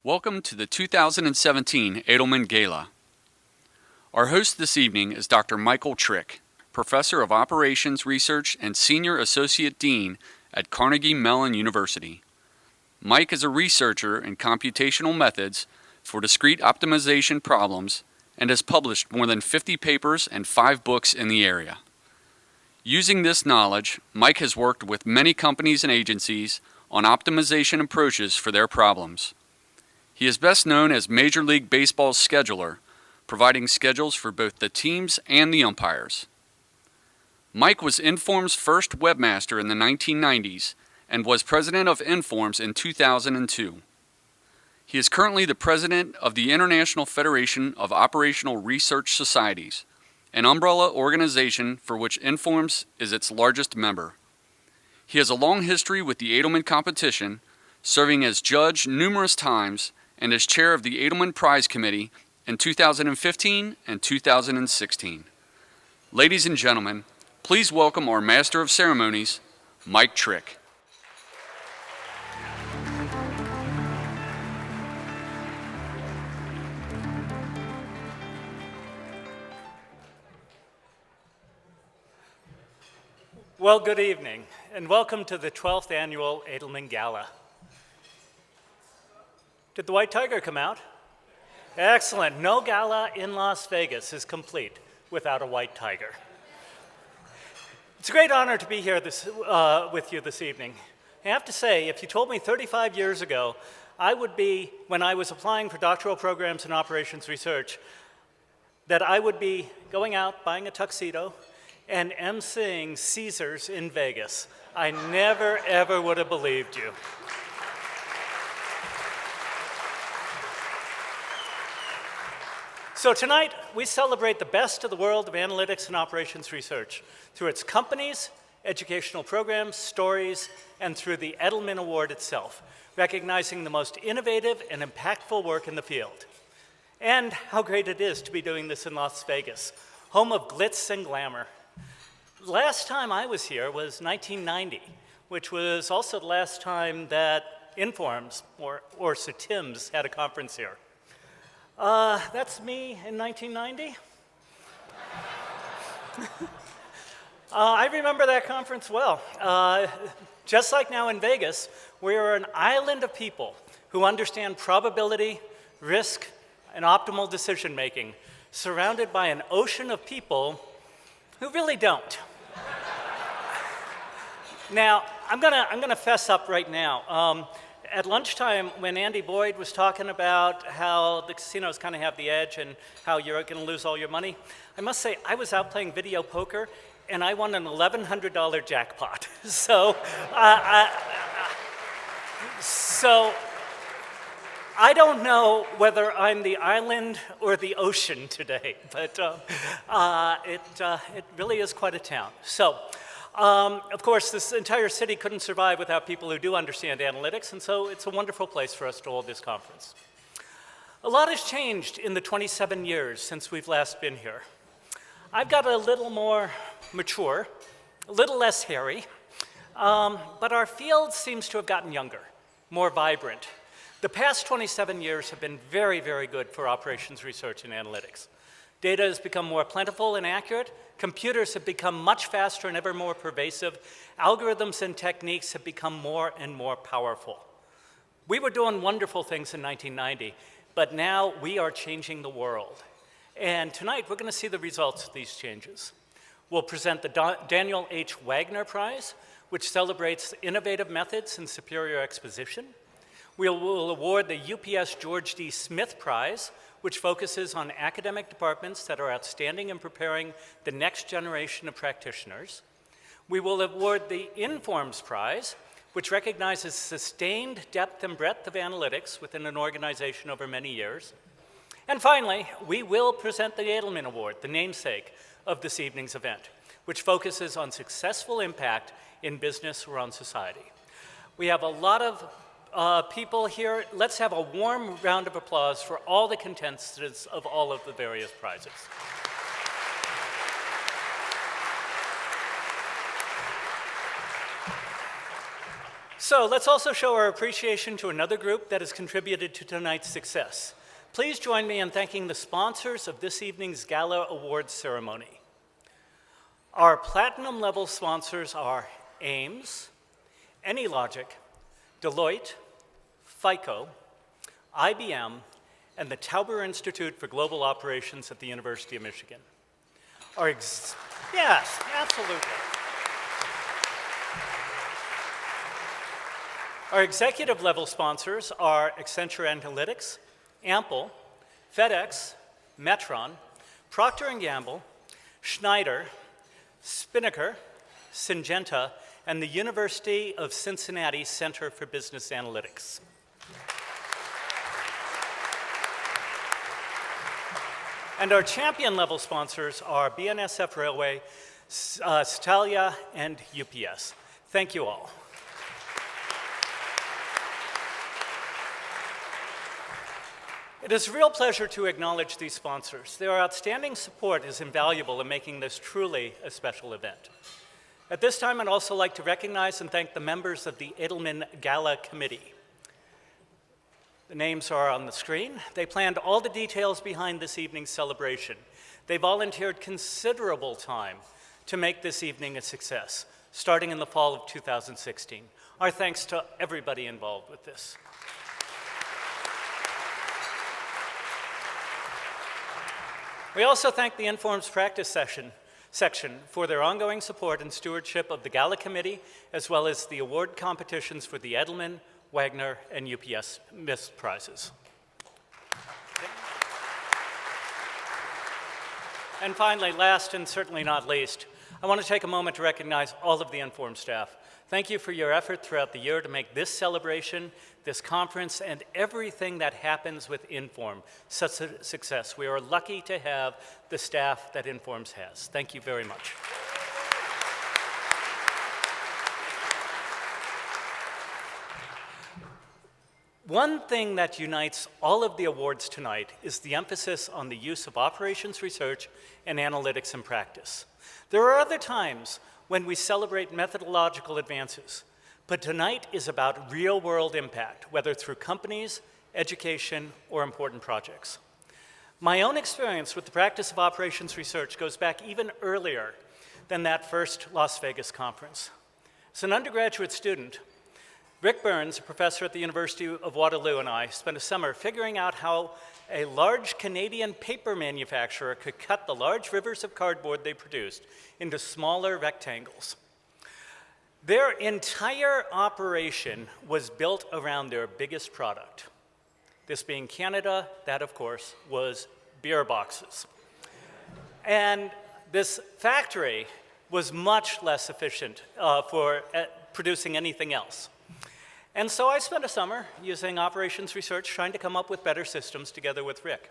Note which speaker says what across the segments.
Speaker 1: Welcome to the 2017 Edelman Gala. Our host this evening is Dr. Michael Trick, Professor of Operations Research and Senior Associate Dean at Carnegie Mellon University. Mike is a researcher in computational methods for discrete optimization problems and has published more than 50 papers and 5 books in the area. Using this knowledge, Mike has worked with many companies and agencies on optimization approaches for their problems. He is best known as Major League Baseball's scheduler, providing schedules for both the teams and the umpires. Mike was Inform's first webmaster in the 1990s and was president of Informs in 2002. He is currently the president of the International Federation of Operational Research Societies, an umbrella organization for which Informs is its largest member. He has a long history with the Edelman competition, serving as judge numerous times and as chair of the Edelman Prize Committee in 2015 and 2016. Ladies and gentlemen, please welcome our Master of Ceremonies, Mike Trick.
Speaker 2: Well, good evening, and welcome to the 12th Annual Edelman Gala. Did the white tiger come out? Excellent. No gala in Las Vegas is complete without a white tiger. It's a great honor to be here with you this evening. I have to say, if you told me 35 years ago I would be, when I was applying for doctoral programs in operations research, that I would be going out, buying a tuxedo, and emceeing Caesars in Vegas, I never, ever would have believed you. So tonight, we celebrate the best of the world of analytics and operations research through its companies, educational programs, stories, and through the Edelman Award itself, recognizing the most innovative and impactful work in the field. And how great it is to be doing this in Las Vegas, home of glitz and glamour. Last time I was here was 1990, which was also the last time that Informs, or SATIMS, had a conference here. That's me in 1990. I remember that conference well. Just like now in Vegas, we are an island of people who understand probability, risk, and optimal decision making, surrounded by an ocean of people who really don't. Now, I'm gonna fess up right now. At lunchtime, when Andy Boyd was talking about how the casinos kind of have the edge and how you're going to lose all your money, I must say I was out playing video poker and I won an $1,100 jackpot. So I don't know whether I'm the island or the ocean today, but it really is quite a town. So. Of course, this entire city couldn't survive without people who do understand analytics, and so it's a wonderful place for us to hold this conference. A lot has changed in the 27 years since we've last been here. I've got a little more mature, a little less hairy, but our field seems to have gotten younger, more vibrant. The past 27 years have been very, very good for operations research and analytics. Data has become more plentiful and accurate. Computers have become much faster and ever more pervasive. Algorithms and techniques have become more and more powerful. We were doing wonderful things in 1990, but now we are changing the world. And tonight, we're going to see the results of these changes. We'll present the Daniel H. Wagner Prize, which celebrates innovative methods and superior exposition. We will award the UPS George D. Smith Prize, which focuses on academic departments that are outstanding in preparing the next generation of practitioners. We will award the Informs Prize, which recognizes sustained depth and breadth of analytics within an organization over many years. And finally, we will present the Edelman Award, the namesake of this evening's event, which focuses on successful impact in business or on society. We have a lot of people here. Let's have a warm round of applause for all the contestants of all of the various prizes. So let's also show our appreciation to another group that has contributed to tonight's success. Please join me in thanking the sponsors of this evening's Gala Awards ceremony. Our platinum level sponsors are Ames, AnyLogic, Deloitte, FICO, IBM, and the Tauber Institute for Global Operations at the University of Michigan. Yes, absolutely. Our executive level sponsors are Accenture Analytics, Ample, FedEx, Metron, Procter & Gamble, Schneider, Spinnaker, Syngenta, and the University of Cincinnati Center for Business Analytics. And our champion level sponsors are BNSF Railway, Stalia, and UPS. Thank you all. It is a real pleasure to acknowledge these sponsors. Their outstanding support is invaluable in making this truly a special event. At this time, I'd also like to recognize and thank the members of the Edelman Gala Committee. The names are on the screen. They planned all the details behind this evening's celebration. They volunteered considerable time to make this evening a success, starting in the fall of 2016. Our thanks to everybody involved with this. We also thank the Informs Practice section for their ongoing support and stewardship of the Gala Committee, as well as the award competitions for the Edelman, Wagner, and UPS Miss Prizes. And finally, last and certainly not least, I want to take a moment to recognize all of the Inform staff. Thank you for your effort throughout the year to make this celebration, this conference, and everything that happens with Inform such a success. We are lucky to have the staff that Informs has. Thank you very much. One thing that unites all of the awards tonight is the emphasis on the use of operations research and analytics in practice. There are other times when we celebrate methodological advances, but tonight is about real-world impact, whether through companies, education, or important projects. My own experience with the practice of operations research goes back even earlier than that first Las Vegas conference. As an undergraduate student, Rick Burns, a professor at the University of Waterloo, and I spent a summer figuring out how a large Canadian paper manufacturer could cut the large rivers of cardboard they produced into smaller rectangles. Their entire operation was built around their biggest product. This being Canada, that of course was beer boxes. And this factory was much less efficient for producing anything else. And so I spent a summer using operations research trying to come up with better systems together with Rick.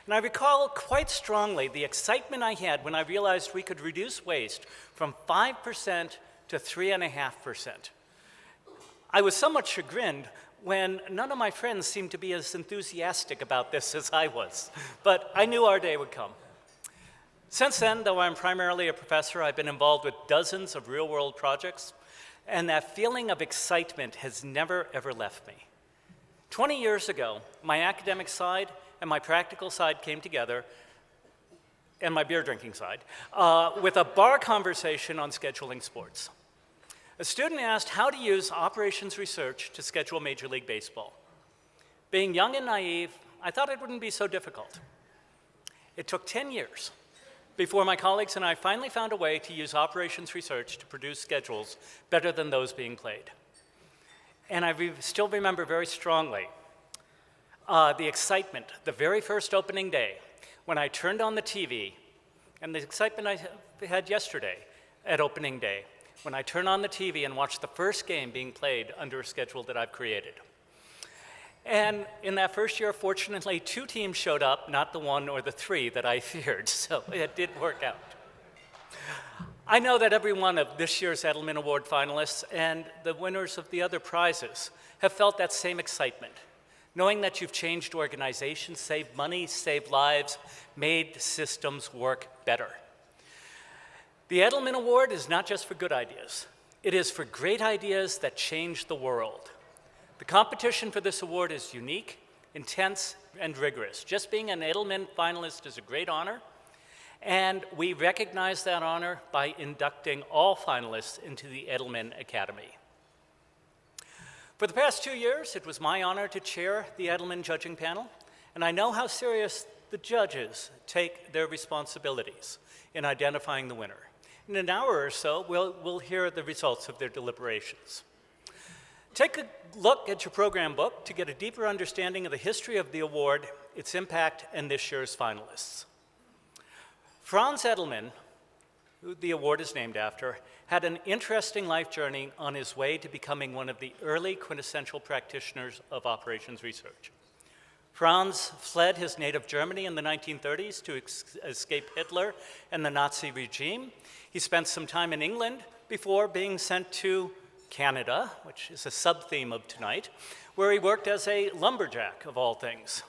Speaker 2: And I recall quite strongly the excitement I had when I realized we could reduce waste from 5% to 3.5%. I was somewhat chagrined when none of my friends seemed to be as enthusiastic about this as I was, but I knew our day would come. Since then, though I'm primarily a professor, I've been involved with dozens of real-world projects, and that feeling of excitement has never, ever left me. 20 years ago, my academic side and my practical side came together, and my beer drinking side, with a bar conversation on scheduling sports. A student asked how to use operations research to schedule Major League Baseball. Being young and naive, I thought it wouldn't be so difficult. It took 10 years before my colleagues and I finally found a way to use operations research to produce schedules better than those being played. And I still remember very strongly the excitement, the very first opening day, when I turned on the TV, and the excitement I had yesterday at opening day, when I turn on the TV and watch the first game being played under a schedule that I've created. And in that first year, fortunately, 2 teams showed up, not the 1 or the 3 that I feared, so it did work out. I know that every one of this year's Edelman Award finalists and the winners of the other prizes have felt that same excitement, knowing that you've changed organizations, saved money, saved lives, made systems work better. The Edelman Award is not just for good ideas. It is for great ideas that change the world. The competition for this award is unique, intense, and rigorous. Just being an Edelman finalist is a great honor, and we recognize that honor by inducting all finalists into the Edelman Academy. For the past 2 years, it was my honor to chair the Edelman judging panel, and I know how serious the judges take their responsibilities in identifying the winner. In an hour or so, we'll hear the results of their deliberations. Take a look at your program book to get a deeper understanding of the history of the award, its impact, and this year's finalists. Franz Edelman, who the award is named after, had an interesting life journey on his way to becoming one of the early quintessential practitioners of operations research. Franz fled his native Germany in the 1930s to escape Hitler and the Nazi regime. He spent some time in England before being sent to Canada, which is a sub-theme of tonight, where he worked as a lumberjack, of all things.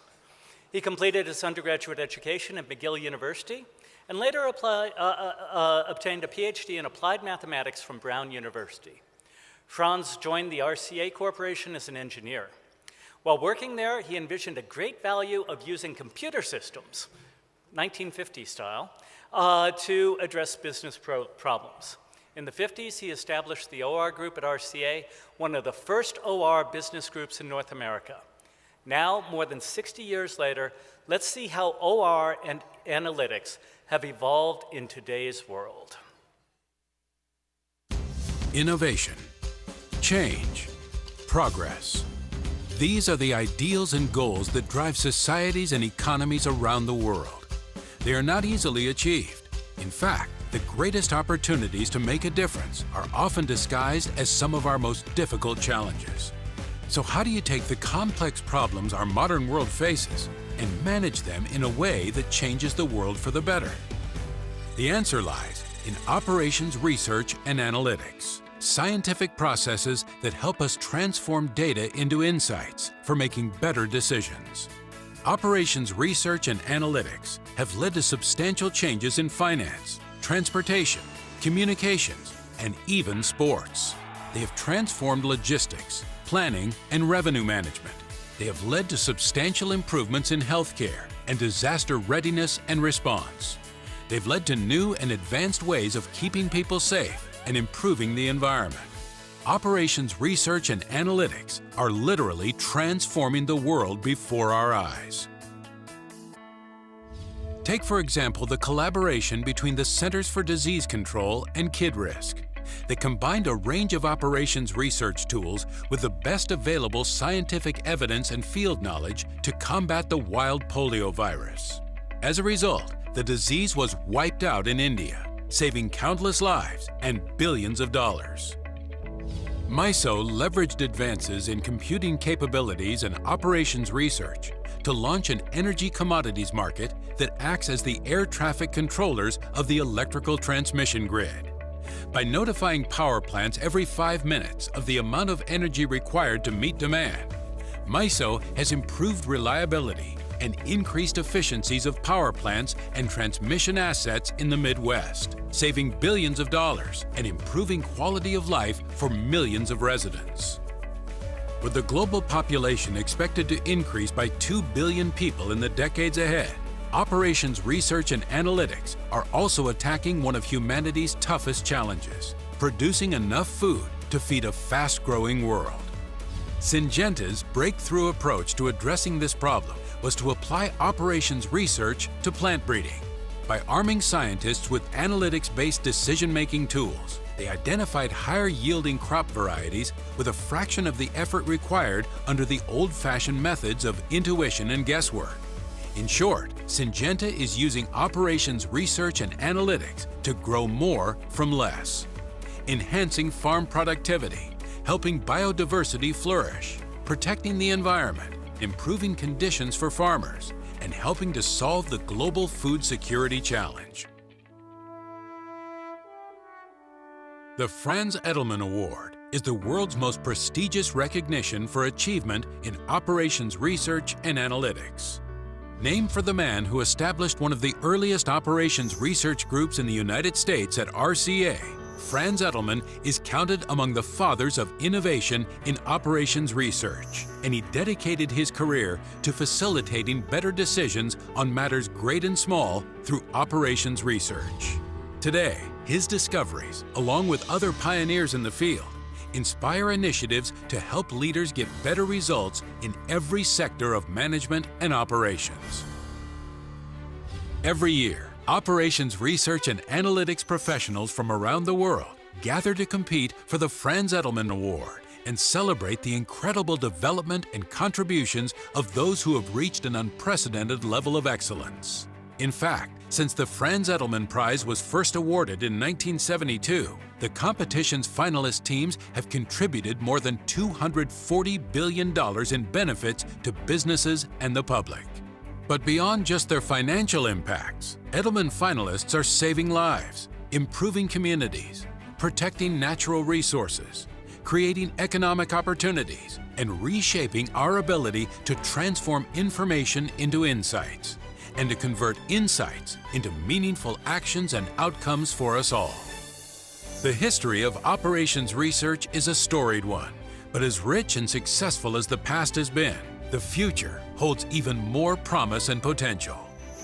Speaker 2: He completed his undergraduate education at McGill University and later obtained a PhD in applied mathematics from Brown University. Franz joined the RCA Corporation as an engineer. While working there, he envisioned a great value of using computer systems, 1950 style, to address business problems. In the 50s, he established the OR group at RCA, one of the first OR business groups in North America. Now, more than 60 years later, let's see how OR and analytics have evolved in today's world.
Speaker 3: Innovation, change, progress. These are the ideals and goals that drive societies and economies around the world. They are not easily achieved. In fact, the greatest opportunities to make a difference are often disguised as some of our most difficult challenges. So how do you take the complex problems our modern world faces and manage them in a way that changes the world for the better? The answer lies in operations research and analytics, scientific processes that help us transform data into insights for making better decisions. Operations research and analytics have led to substantial changes in finance, transportation, communications, and even sports. They have transformed logistics, planning, and revenue management. They have led to substantial improvements in healthcare and disaster readiness and response. They've led to new and advanced ways of keeping people safe and improving the environment. Operations research and analytics are literally transforming the world before our eyes. Take, for example, the collaboration between the Centers for Disease Control and KidRisk. They combined a range of operations research tools with the best available scientific evidence and field knowledge to combat the wild polio virus. As a result, the disease was wiped out in India, saving countless lives and billions of dollars. MISO leveraged advances in computing capabilities and operations research to launch an energy commodities market that acts as the air traffic controllers of the electrical transmission grid. By notifying power plants every 5 minutes of the amount of energy required to meet demand, MISO has improved reliability and increased efficiencies of power plants and transmission assets in the Midwest, saving billions of dollars and improving quality of life for millions of residents. With the global population expected to increase by 2 billion people in the decades ahead, operations research and analytics are also attacking one of humanity's toughest challenges, producing enough food to feed a fast-growing world. Syngenta's breakthrough approach to addressing this problem was to apply operations research to plant breeding. By arming scientists with analytics-based decision-making tools, they identified higher-yielding crop varieties with a fraction of the effort required under the old-fashioned methods of intuition and guesswork. In short, Syngenta is using operations research and analytics to grow more from less, enhancing farm productivity, helping biodiversity flourish, protecting the environment, improving conditions for farmers, and helping to solve the global food security challenge. The Franz Edelman Award is the world's most prestigious recognition for achievement in operations research and analytics. Named for the man who established one of the earliest operations research groups in the United States at RCA, Franz Edelman is counted among the fathers of innovation in operations research, and he dedicated his career to facilitating better decisions on matters great and small through operations research. Today, his discoveries, along with other pioneers in the field, inspire initiatives to help leaders get better results in every sector of management and operations. Every year, operations research and analytics professionals from around the world gather to compete for the Franz Edelman Award and celebrate the incredible development and contributions of those who have reached an unprecedented level of excellence. In fact, since the Franz Edelman Prize was first awarded in 1972, the competition's finalist teams have contributed more than $240 billion in benefits to businesses and the public. But beyond just their financial impacts, Edelman finalists are saving lives, improving communities, protecting natural resources, creating economic opportunities, and reshaping our ability to transform information into insights, and to convert insights into meaningful actions and outcomes for us all. The history of operations research is a storied one, but as rich and successful as the past has been, the future holds even more promise and potential.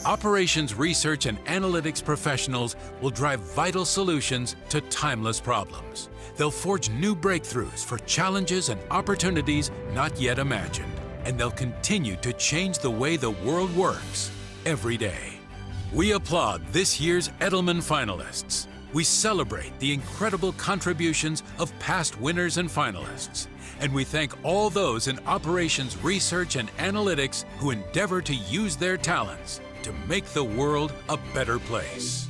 Speaker 3: Operations research and analytics professionals will drive vital solutions to timeless problems. They'll forge new breakthroughs for challenges and opportunities not yet imagined, and they'll continue to change the way the world works every day. We applaud this year's Edelman finalists. We celebrate the incredible contributions of past winners and finalists. And we thank all those in operations research and analytics who endeavor to use their talents to make the world a better place.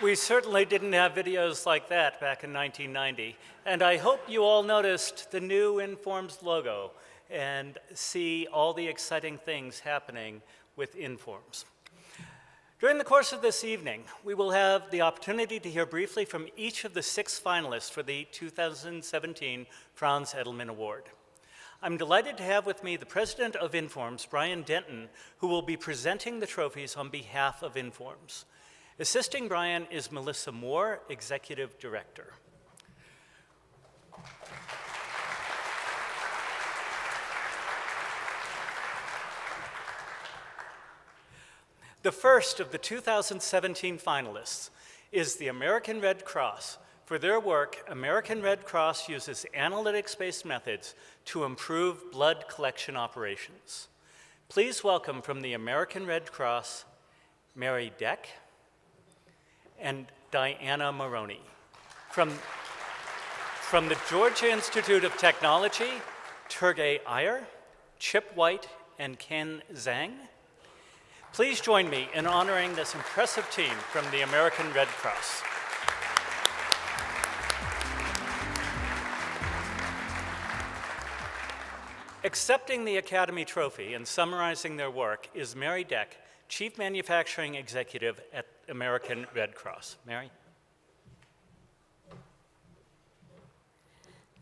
Speaker 2: We certainly didn't have videos like that back in 1990, and I hope you all noticed the new Informs logo and see all the exciting things happening with Informs. During the course of this evening, we will have the opportunity to hear briefly from each of the 6 finalists for the 2017 Franz Edelman Award. I'm delighted to have with me the president of Informs, Brian Denton, who will be presenting the trophies on behalf of Informs. Assisting Brian is Melissa Moore, Executive Director. The first of the 2017 finalists is the American Red Cross. For their work, American Red Cross uses analytics-based methods to improve blood collection operations. Please welcome from the American Red Cross, Mary Deck and Diana Maroney. From the Georgia Institute of Technology, Turgay Iyer, Chip White, and Ken Zhang. Please join me in honoring this impressive team from the American Red Cross. Accepting the Academy Trophy and summarizing their work is Mary Deck, Chief Manufacturing Executive at American Red Cross. Mary?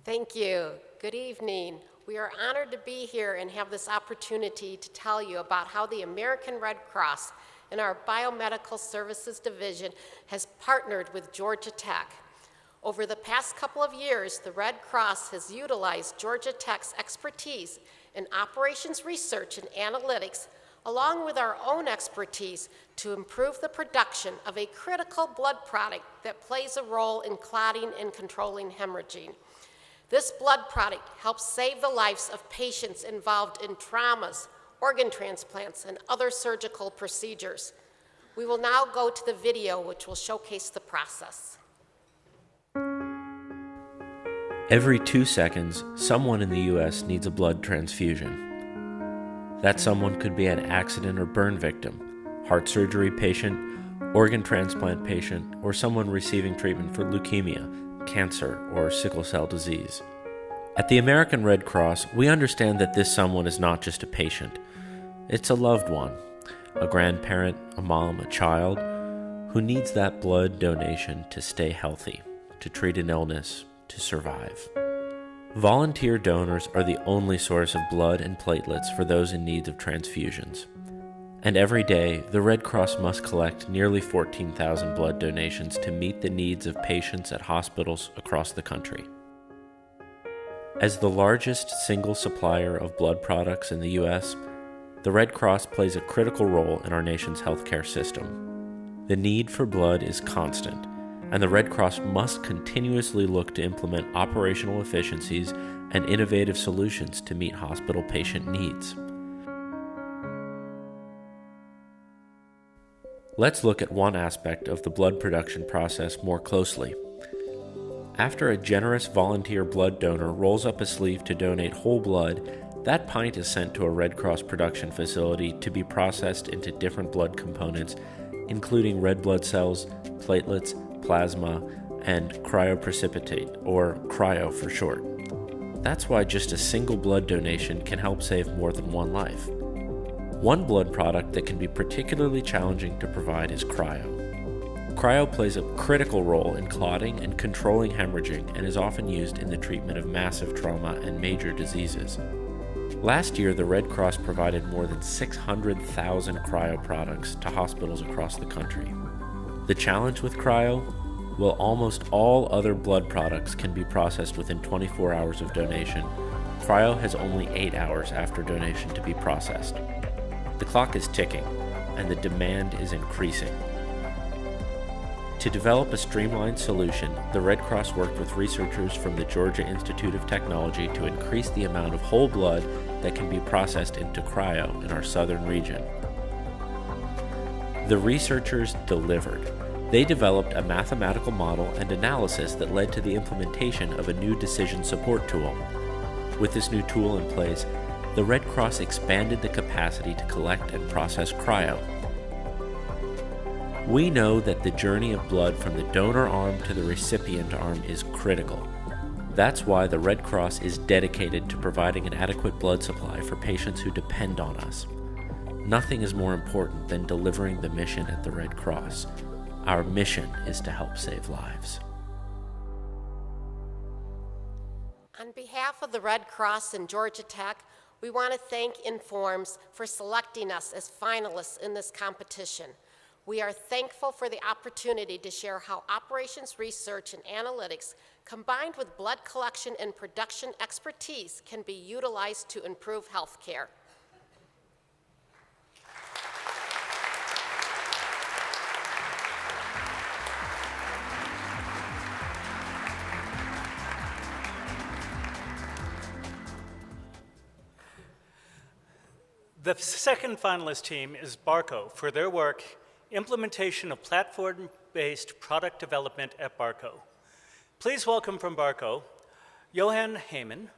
Speaker 4: Thank you. Good evening. We are honored to be here and have this opportunity to tell you about how the American Red Cross and our Biomedical Services Division has partnered with Georgia Tech. Over the past couple of years, the Red Cross has utilized Georgia Tech's expertise in operations research and analytics, along with our own expertise, to improve the production of a critical blood product that plays a role in clotting and controlling hemorrhaging. This blood product helps save the lives of patients involved in traumas, organ transplants, and other surgical procedures. We will now go to the video which will showcase the process.
Speaker 5: Every 2 seconds, someone in the U.S. needs a blood transfusion. That someone could be an accident or burn victim, heart surgery patient, organ transplant patient, or someone receiving treatment for leukemia, cancer, or sickle cell disease. At the American Red Cross, we understand that this someone is not just a patient. It's a loved one. a grandparent, a mom, a child, who needs that blood donation to stay healthy, to treat an illness, to survive. Volunteer donors are the only source of blood and platelets for those in need of transfusions. And every day, the Red Cross must collect nearly 14,000 blood donations to meet the needs of patients at hospitals across the country. As the largest single supplier of blood products in the U.S., the Red Cross plays a critical role in our nation's healthcare system. The need for blood is constant, and the Red Cross must continuously look to implement operational efficiencies and innovative solutions to meet hospital patient needs. Let's look at one aspect of the blood production process more closely. After a generous volunteer blood donor rolls up a sleeve to donate whole blood, that pint is sent to a Red Cross production facility to be processed into different blood components, including red blood cells, platelets, plasma, and cryoprecipitate, or cryo for short. That's why just a single blood donation can help save more than one life. One blood product that can be particularly challenging to provide is cryo. Cryo plays a critical role in clotting and controlling hemorrhaging and is often used in the treatment of massive trauma and major diseases. Last year, the Red Cross provided more than 600,000 cryo products to hospitals across the country. The challenge with cryo? Well, almost all other blood products can be processed within 24 hours of donation. Cryo has only 8 hours after donation to be processed. The clock is ticking, and the demand is increasing. To develop a streamlined solution, the Red Cross worked with researchers from the Georgia Institute of Technology to increase the amount of whole blood that can be processed into cryo in our southern region. The researchers delivered. They developed a mathematical model and analysis that led to the implementation of a new decision support tool. With this new tool in place, the Red Cross expanded the capacity to collect and process cryo. We know that the journey of blood from the donor arm to the recipient arm is critical. That's why the Red Cross is dedicated to providing an adequate blood supply for patients who depend on us. Nothing is more important than delivering the mission at the Red Cross. Our mission is to help save lives.
Speaker 4: On behalf of the Red Cross and Georgia Tech, we want to thank Informs for selecting us as finalists in this competition. We are thankful for the opportunity to share how operations research and analytics, combined with blood collection and production expertise, can be utilized to improve health care.
Speaker 2: The second finalist team is Barco for their work, Implementation of Platform-Based Product Development at Barco. Please welcome from Barco, Johan Heyman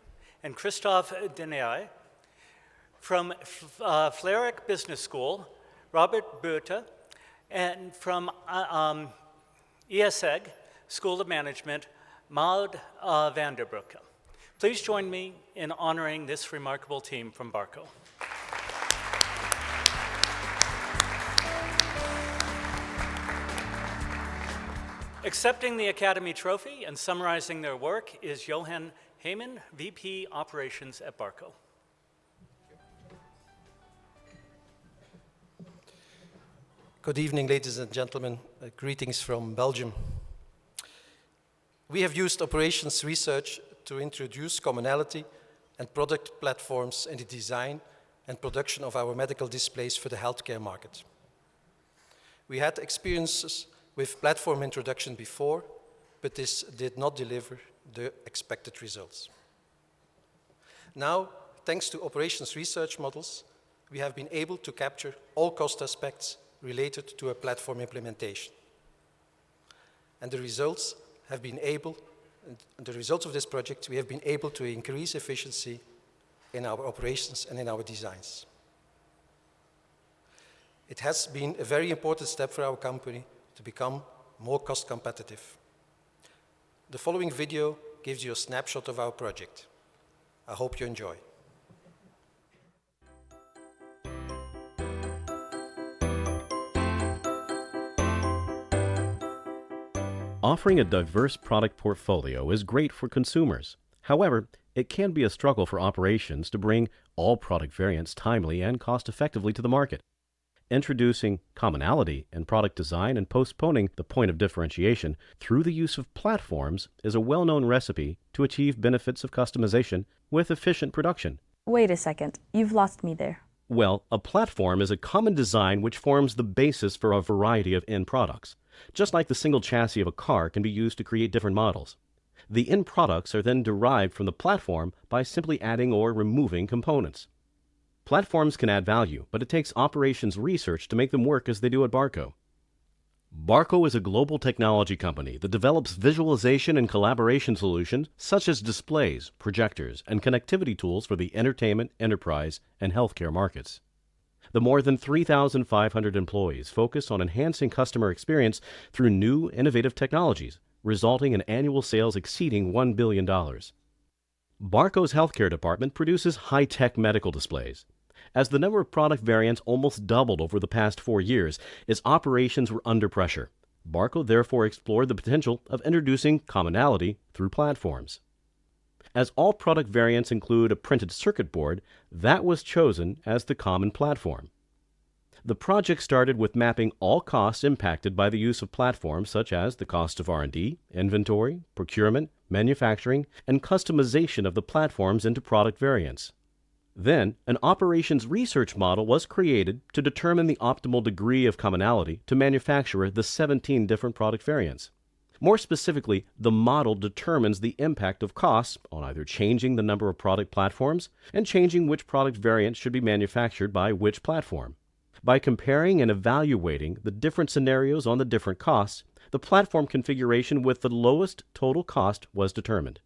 Speaker 2: and Christophe Denay. From Fleric Business School, Robert Buerta, and from ESEG School of Management, Maud Vanderbroek. Please join me in honoring this remarkable team from Barco. Accepting the Academy Trophy and summarizing their work is Johan Heyman, VP Operations at Barco.
Speaker 6: Good evening, ladies and gentlemen. Greetings from Belgium. We have used operations research to introduce commonality and product platforms in the design and production of our medical displays for the healthcare market. We had experiences with platform introduction before, but this did not deliver the expected results. Now, thanks to operations research models, we have been able to capture all cost aspects related to a platform implementation. And the results of this project, we have been able to increase efficiency in our operations and in our designs. It has been a very important step for our company to become more cost competitive. The following video gives you a snapshot of our project. I hope you enjoy.
Speaker 7: Offering a diverse product portfolio is great for consumers. However, it can be a struggle for operations to bring all product variants timely and cost-effectively to the market. Introducing commonality in product design and postponing the point of differentiation through the use of platforms is a well-known recipe to achieve benefits of customization with efficient production.
Speaker 8: Wait a second, you've lost me there.
Speaker 7: Well, a platform is a common design which forms the basis for a variety of end products. Just like the single chassis of a car can be used to create different models. The end products are then derived from the platform by simply adding or removing components. Platforms can add value, but it takes operations research to make them work as they do at Barco. Barco is a global technology company that develops visualization and collaboration solutions such as displays, projectors, and connectivity tools for the entertainment, enterprise, and healthcare markets. The more than 3,500 employees focus on enhancing customer experience through new, innovative technologies, resulting in annual sales exceeding $1 billion. Barco's healthcare department produces high-tech medical displays. As the number of product variants almost doubled over the past 4 years, its operations were under pressure. Barco therefore explored the potential of introducing commonality through platforms. As all product variants include a printed circuit board, that was chosen as the common platform. The project started with mapping all costs impacted by the use of platforms such as the cost of R&D, inventory, procurement, manufacturing, and customization of the platforms into product variants. Then, an operations research model was created to determine the optimal degree of commonality to manufacture the 17 different product variants. More specifically, the model determines the impact of costs on either changing the number of product platforms and changing which product variant should be manufactured by which platform. By comparing and evaluating the different scenarios on the different costs, the platform configuration with the lowest total cost was determined.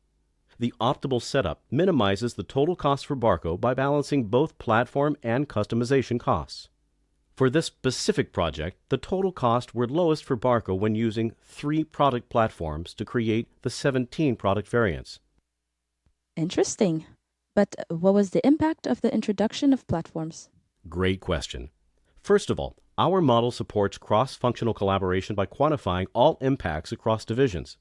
Speaker 7: The optimal setup minimizes the total cost for Barco by balancing both platform and customization costs. For this specific project, the total costs were lowest for Barco when using 3 product platforms to create the 17 product variants.
Speaker 8: Interesting. But what was the impact of the introduction of platforms?
Speaker 7: Great question. First of all, our model supports cross-functional collaboration by quantifying all impacts across divisions.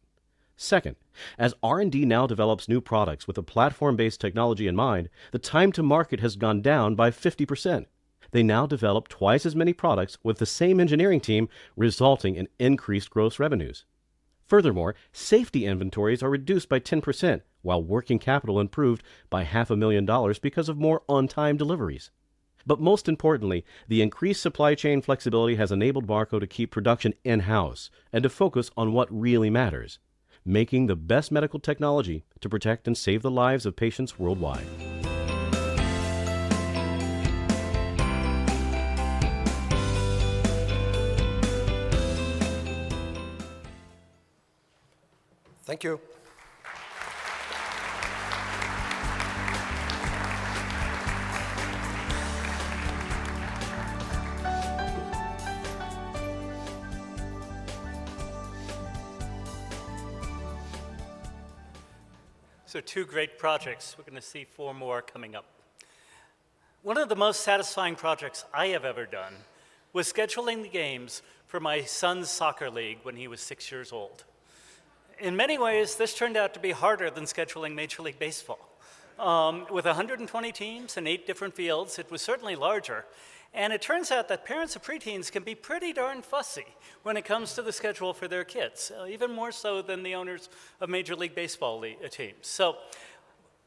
Speaker 7: Second, as R&D now develops new products with a platform-based technology in mind, the time to market has gone down by 50%. They now develop twice as many products with the same engineering team, resulting in increased gross revenues. Furthermore, safety inventories are reduced by 10%, while working capital improved by $500,000 because of more on-time deliveries. But most importantly, the increased supply chain flexibility has enabled Barco to keep production in-house and to focus on what really matters, making the best medical technology to protect and save the lives of patients worldwide.
Speaker 6: Thank you.
Speaker 2: So 2 great projects. We're going to see 4 more coming up. One of the most satisfying projects I have ever done was scheduling the games for my son's soccer league when he was 6 years old. In many ways, this turned out to be harder than scheduling Major League Baseball. With 120 teams and 8 different fields, it was certainly larger. And it turns out that parents of preteens can be pretty darn fussy when it comes to the schedule for their kids, even more so than the owners of Major League Baseball teams. So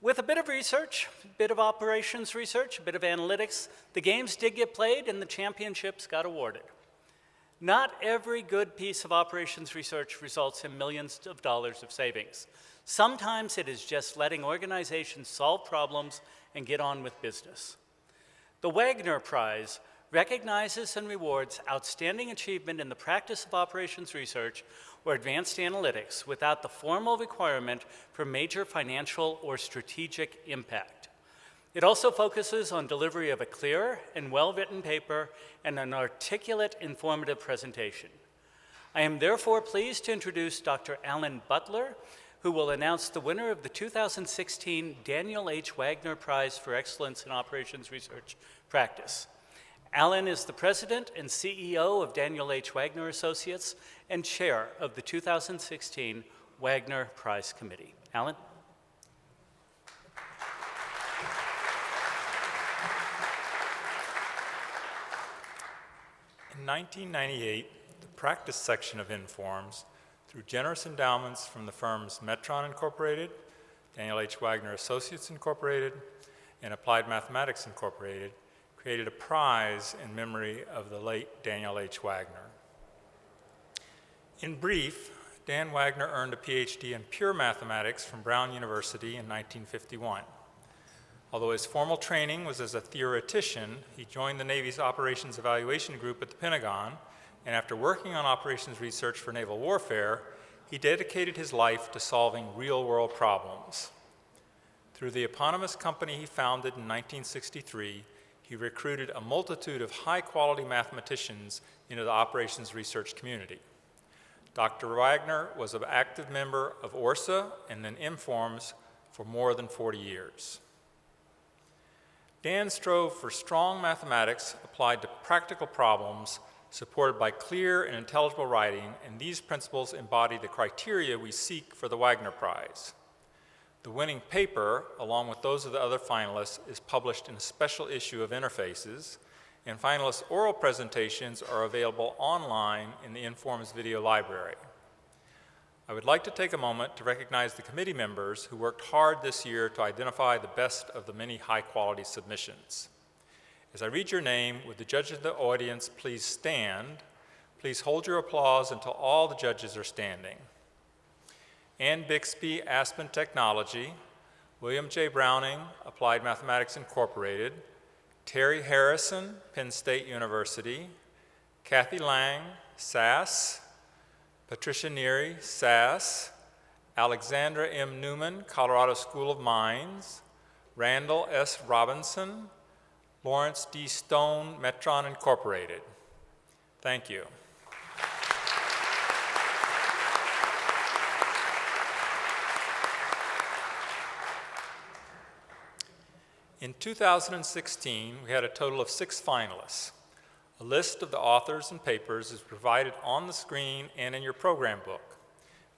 Speaker 2: with a bit of research, a bit of operations research, a bit of analytics, the games did get played and the championships got awarded. Not every good piece of operations research results in millions of dollars of savings. Sometimes it is just letting organizations solve problems and get on with business. The Wagner Prize recognizes and rewards outstanding achievement in the practice of operations research or advanced analytics without the formal requirement for major financial or strategic impact. It also focuses on delivery of a clear and well-written paper and an articulate, informative presentation. I am therefore pleased to introduce Dr. Alan Butler, who will announce the winner of the 2016 Daniel H. Wagner Prize for Excellence in Operations Research Practice. Alan is the president and CEO of Daniel H. Wagner Associates and chair of the 2016 Wagner Prize Committee. Alan?
Speaker 9: In 1998, the practice section of Informs, through generous endowments from the firms Metron Incorporated, Daniel H. Wagner Associates Incorporated, and Applied Mathematics Incorporated, created a prize in memory of the late Daniel H. Wagner. In brief, Dan Wagner earned a PhD in pure mathematics from Brown University in 1951. Although his formal training was as a theoretician, he joined the Navy's Operations Evaluation Group at the Pentagon, and after working on operations research for naval warfare, he dedicated his life to solving real-world problems. Through the eponymous company he founded in 1963, he recruited a multitude of high-quality mathematicians into the operations research community. Dr. Wagner was an active member of ORSA and then Informs for more than 40 years. Dan strove for strong mathematics applied to practical problems supported by clear and intelligible writing, and these principles embody the criteria we seek for the Wagner Prize. The winning paper, along with those of the other finalists, is published in a special issue of Interfaces, and finalists' oral presentations are available online in the Informs video library. I would like to take a moment to recognize the committee members who worked hard this year to identify the best of the many high-quality submissions. As I read your name, would the judges of the audience please stand? Please hold your applause until all the judges are standing. Ann Bixby, Aspen Technology, William J. Browning, Applied Mathematics Incorporated, Terry Harrison, Penn State University, Kathy Lang, SAS, Patricia Neary, SAS, Alexandra M. Newman, Colorado School of Mines, Randall S. Robinson, Lawrence D. Stone, Metron Incorporated. Thank you. In 2016, we had a total of 6 finalists. A list of the authors and papers is provided on the screen and in your program book.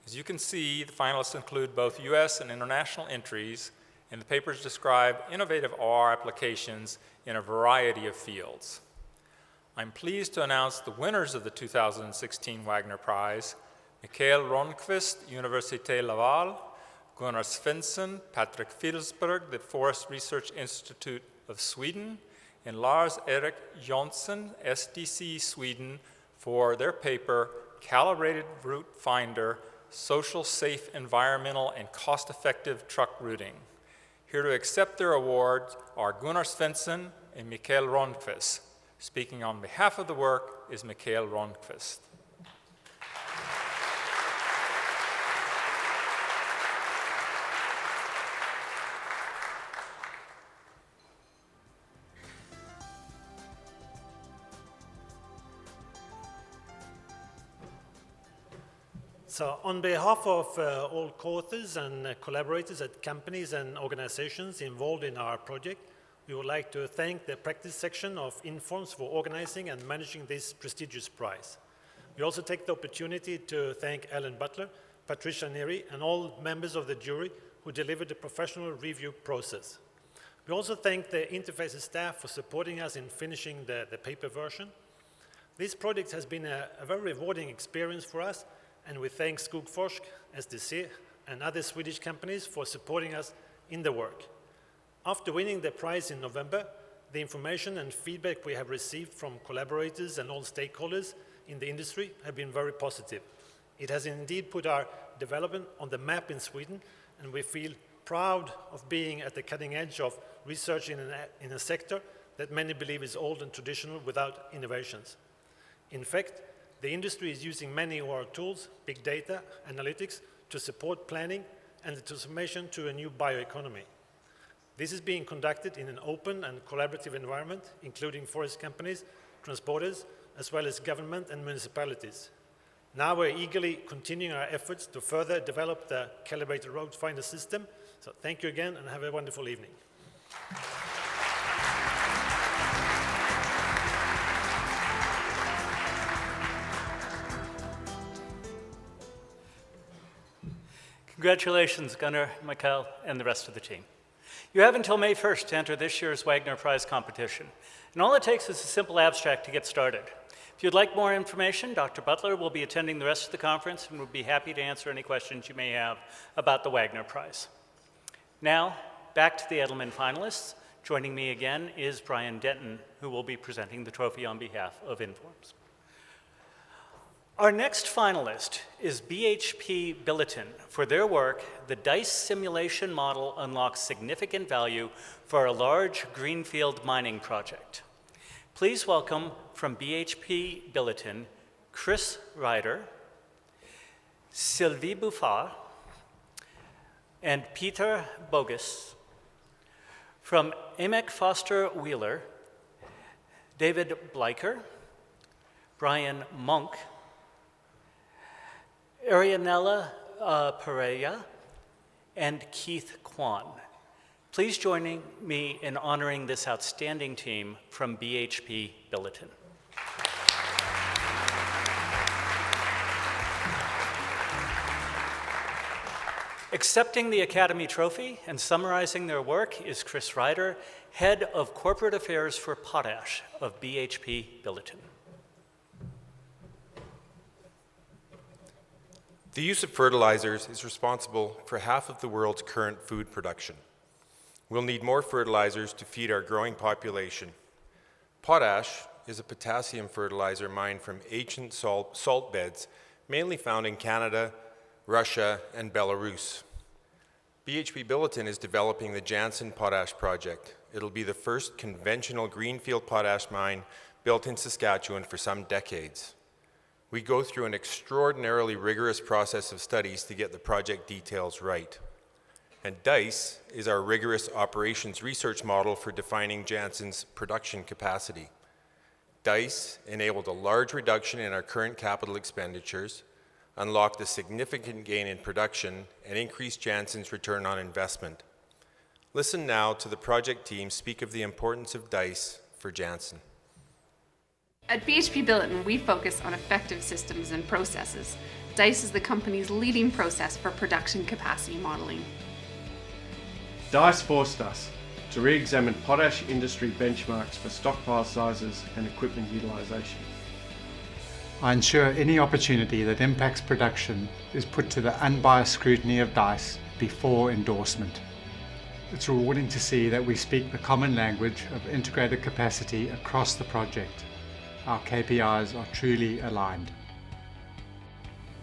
Speaker 9: As you can see, the finalists include both U.S. and international entries, and the papers describe innovative OR applications in a variety of fields. I'm pleased to announce the winners of the 2016 Wagner Prize: Mikael Ronqvist, Université Laval; Gunnar Svensson, Patrick Fidelsberg, the Forest Research Institute of Sweden; and Lars-Erik Jonsson, SDC Sweden, for their paper, Calibrated Route Finder, Social, Safe, Environmental, and Cost-Effective Truck Routing. Here to accept their awards are Gunnar Svensson and Mikael Ronqvist. Speaking on behalf of the work is Mikael Ronqvist.
Speaker 10: So on behalf of all co-authors and collaborators at companies and organizations involved in our project, we would like to thank the practice section of Informs for organizing and managing this prestigious prize. We also take the opportunity to thank Alan Butler, Patricia Neary, and all members of the jury who delivered the professional review process. We also thank the Interfaces staff for supporting us in finishing the paper version. This project has been a very rewarding experience for us, and we thank Skogforsk, SDC, and other Swedish companies for supporting us in the work. After winning the prize in November, the information and feedback we have received from collaborators and all stakeholders in the industry have been very positive. It has indeed put our development on the map in Sweden, and we feel proud of being at the cutting edge of research in a sector that many believe is old and traditional without innovations. In fact, the industry is using many of our tools, big data, analytics, to support planning and the transformation to a new bioeconomy. This is being conducted in an open and collaborative environment, including forest companies, transporters, as well as government and municipalities. Now we're eagerly continuing our efforts to further develop the calibrated road finder system. So thank you again and have a wonderful evening.
Speaker 2: Congratulations, Gunnar, Mikhail, and the rest of the team. You have until May 1st to enter this year's Wagner Prize competition, and all it takes is a simple abstract to get started. If you'd like more information, Dr. Butler will be attending the rest of the conference and would be happy to answer any questions you may have about the Wagner Prize. Now, back to the Edelman finalists. Joining me again is Brian Denton, who will be presenting the trophy on behalf of Informs. Our next finalist is BHP Billiton. For their work, the DICE simulation model unlocks significant value for a large greenfield mining project. Please welcome from BHP Billiton, Chris Ryder, Sylvie Buffard, and Peter Bogus. From Amick Foster Wheeler, David Bleicher, Brian Monk, Arianella Pereira, and Keith Kwan. Please join me in honoring this outstanding team from BHP Billiton. Accepting the Academy Trophy and summarizing their work is Chris Ryder, Head of Corporate Affairs for Potash of BHP Billiton.
Speaker 11: The use of fertilizers is responsible for half of the world's current food production. We'll need more fertilizers to feed our growing population. Potash is a potassium fertilizer mined from ancient salt beds, mainly found in Canada, Russia, and Belarus. BHP Billiton is developing the Jansen Potash Project. It'll be the first conventional greenfield potash mine built in Saskatchewan for some decades. We go through an extraordinarily rigorous process of studies to get the project details right. And DICE is our rigorous operations research model for defining Jansen's production capacity. DICE enabled a large reduction in our current capital expenditures, unlocked a significant gain in production, and increased Jansen's return on investment. Listen now to the project team speak of the importance of DICE for Jansen.
Speaker 12: At BHP Billiton, we focus on effective systems and processes. DICE is the company's leading process for production capacity modeling.
Speaker 13: DICE forced us to re-examine potash industry benchmarks for stockpile sizes and equipment utilisation.
Speaker 14: I ensure any opportunity that impacts production is put to the unbiased scrutiny of DICE before endorsement. It's rewarding to see that we speak the common language of integrated capacity across the project. Our KPIs are truly aligned.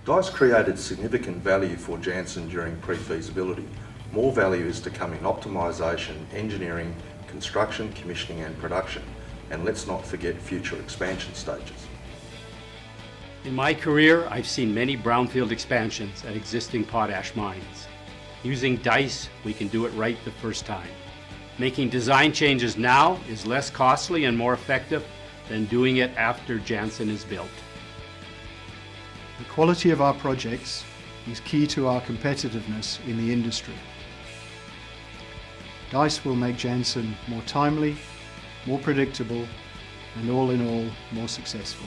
Speaker 15: DICE created significant value for Jansen during pre-feasibility. More value is to come in optimisation, engineering, construction, commissioning and production. And let's not forget future expansion stages.
Speaker 16: In my career, I've seen many brownfield expansions at existing potash mines. Using DICE, we can do it right the first time. Making design changes now is less costly and more effective than doing it after Jansen is built.
Speaker 17: The quality of our projects is key to our competitiveness in the industry. DICE will make Jansen more timely, more predictable, and all in all, more successful.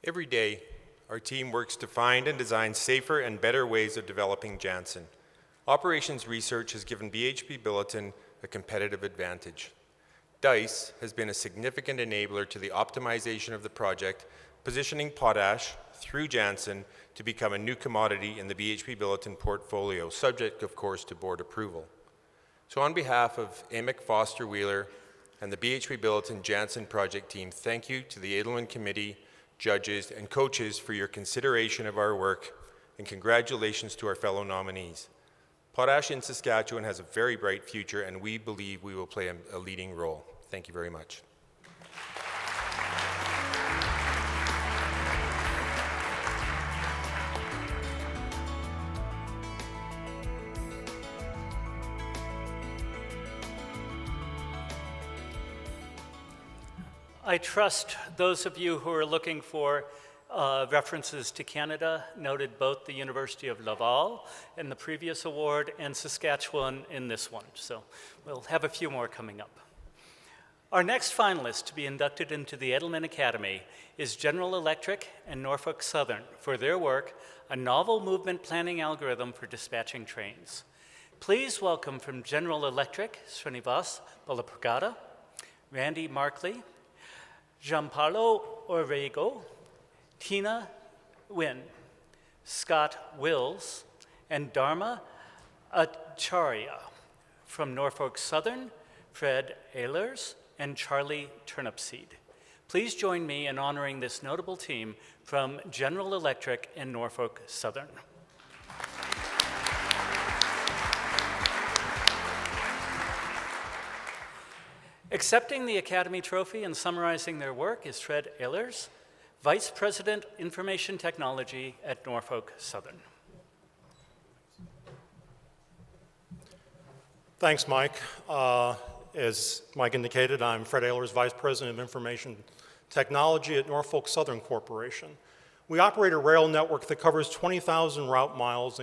Speaker 11: Every day, our team works to find and design safer and better ways of developing Jansen. Operations research has given BHP Billiton a competitive advantage. DICE has been a significant enabler to the optimization of the project, positioning potash through Jansen to become a new commodity in the BHP Billiton portfolio, subject, of course, to board approval. So on behalf of Amick Foster Wheeler and the BHP Billiton Jansen project team, thank you to the Edelman Committee, judges, and coaches for your consideration of our work, and congratulations to our fellow nominees. Potash in Saskatchewan has a very bright future, and we believe we will play a leading role. Thank you very much.
Speaker 2: I trust those of you who are looking for references to Canada noted both the University of Laval in the previous award and Saskatchewan in this one. So we'll have a few more coming up. Our next finalist to be inducted into the Edelman Academy is General Electric and Norfolk Southern for their work, A Novel Movement Planning Algorithm for Dispatching Trains. Please welcome from General Electric, Srinivas Balapragada, Randy Markley, Gianpaolo Orrego, Tina Nguyen, Scott Wills, and Dharma Acharya. From Norfolk Southern, Fred Ehlers and Charlie Turnipseed. Please join me in honoring this notable team from General Electric and Norfolk Southern. Accepting the Academy Trophy and summarizing their work is Fred Ehlers, Vice President, Information Technology at Norfolk Southern.
Speaker 18: Thanks, Mike. As Mike indicated, I'm Fred Ehlers, Vice President of Information Technology at Norfolk Southern Corporation. We operate a rail network that covers 20,000 route miles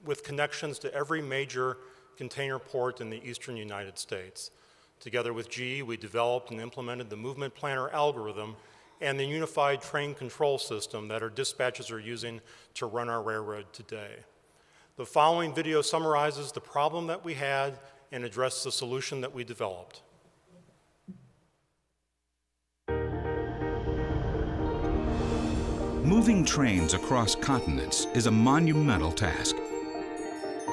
Speaker 18: with connections to every major container port in the eastern United States. Together with GE, we developed and implemented the Movement Planner algorithm and the unified train control system that our dispatchers are using to run our railroad today. The following video summarizes the problem that we had and addresses the solution that we developed.
Speaker 19: Moving trains across continents is a monumental task.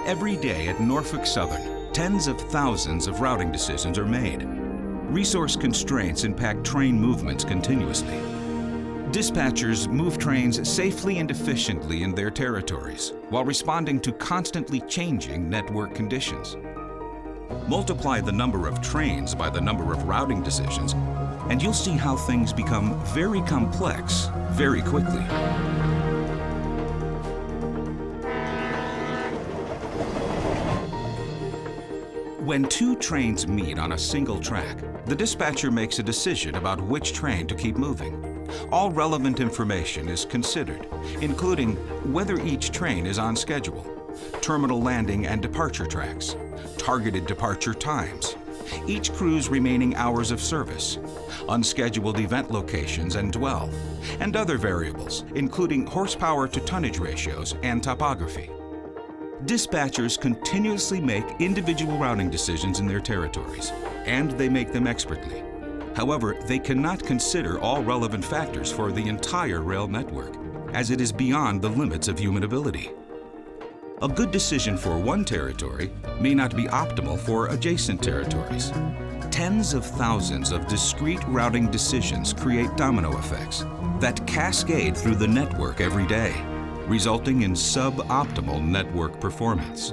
Speaker 19: Every day at Norfolk Southern, tens of thousands of routing decisions are made. Resource constraints impact train movements continuously. Dispatchers move trains safely and efficiently in their territories while responding to constantly changing network conditions. Multiply the number of trains by the number of routing decisions, and you'll see how things become very complex very quickly. When two trains meet on a single track, the dispatcher makes a decision about which train to keep moving. All relevant information is considered, including whether each train is on schedule, terminal landing and departure tracks, targeted departure times, each crew's remaining hours of service, unscheduled event locations and dwell, and other variables, including horsepower to tonnage ratios and topography. Dispatchers continuously make individual routing decisions in their territories, and they make them expertly. However, they cannot consider all relevant factors for the entire rail network, as it is beyond the limits of human ability. A good decision for one territory may not be optimal for adjacent territories. Tens of thousands of discrete routing decisions create domino effects that cascade through the network every day, resulting in suboptimal network performance.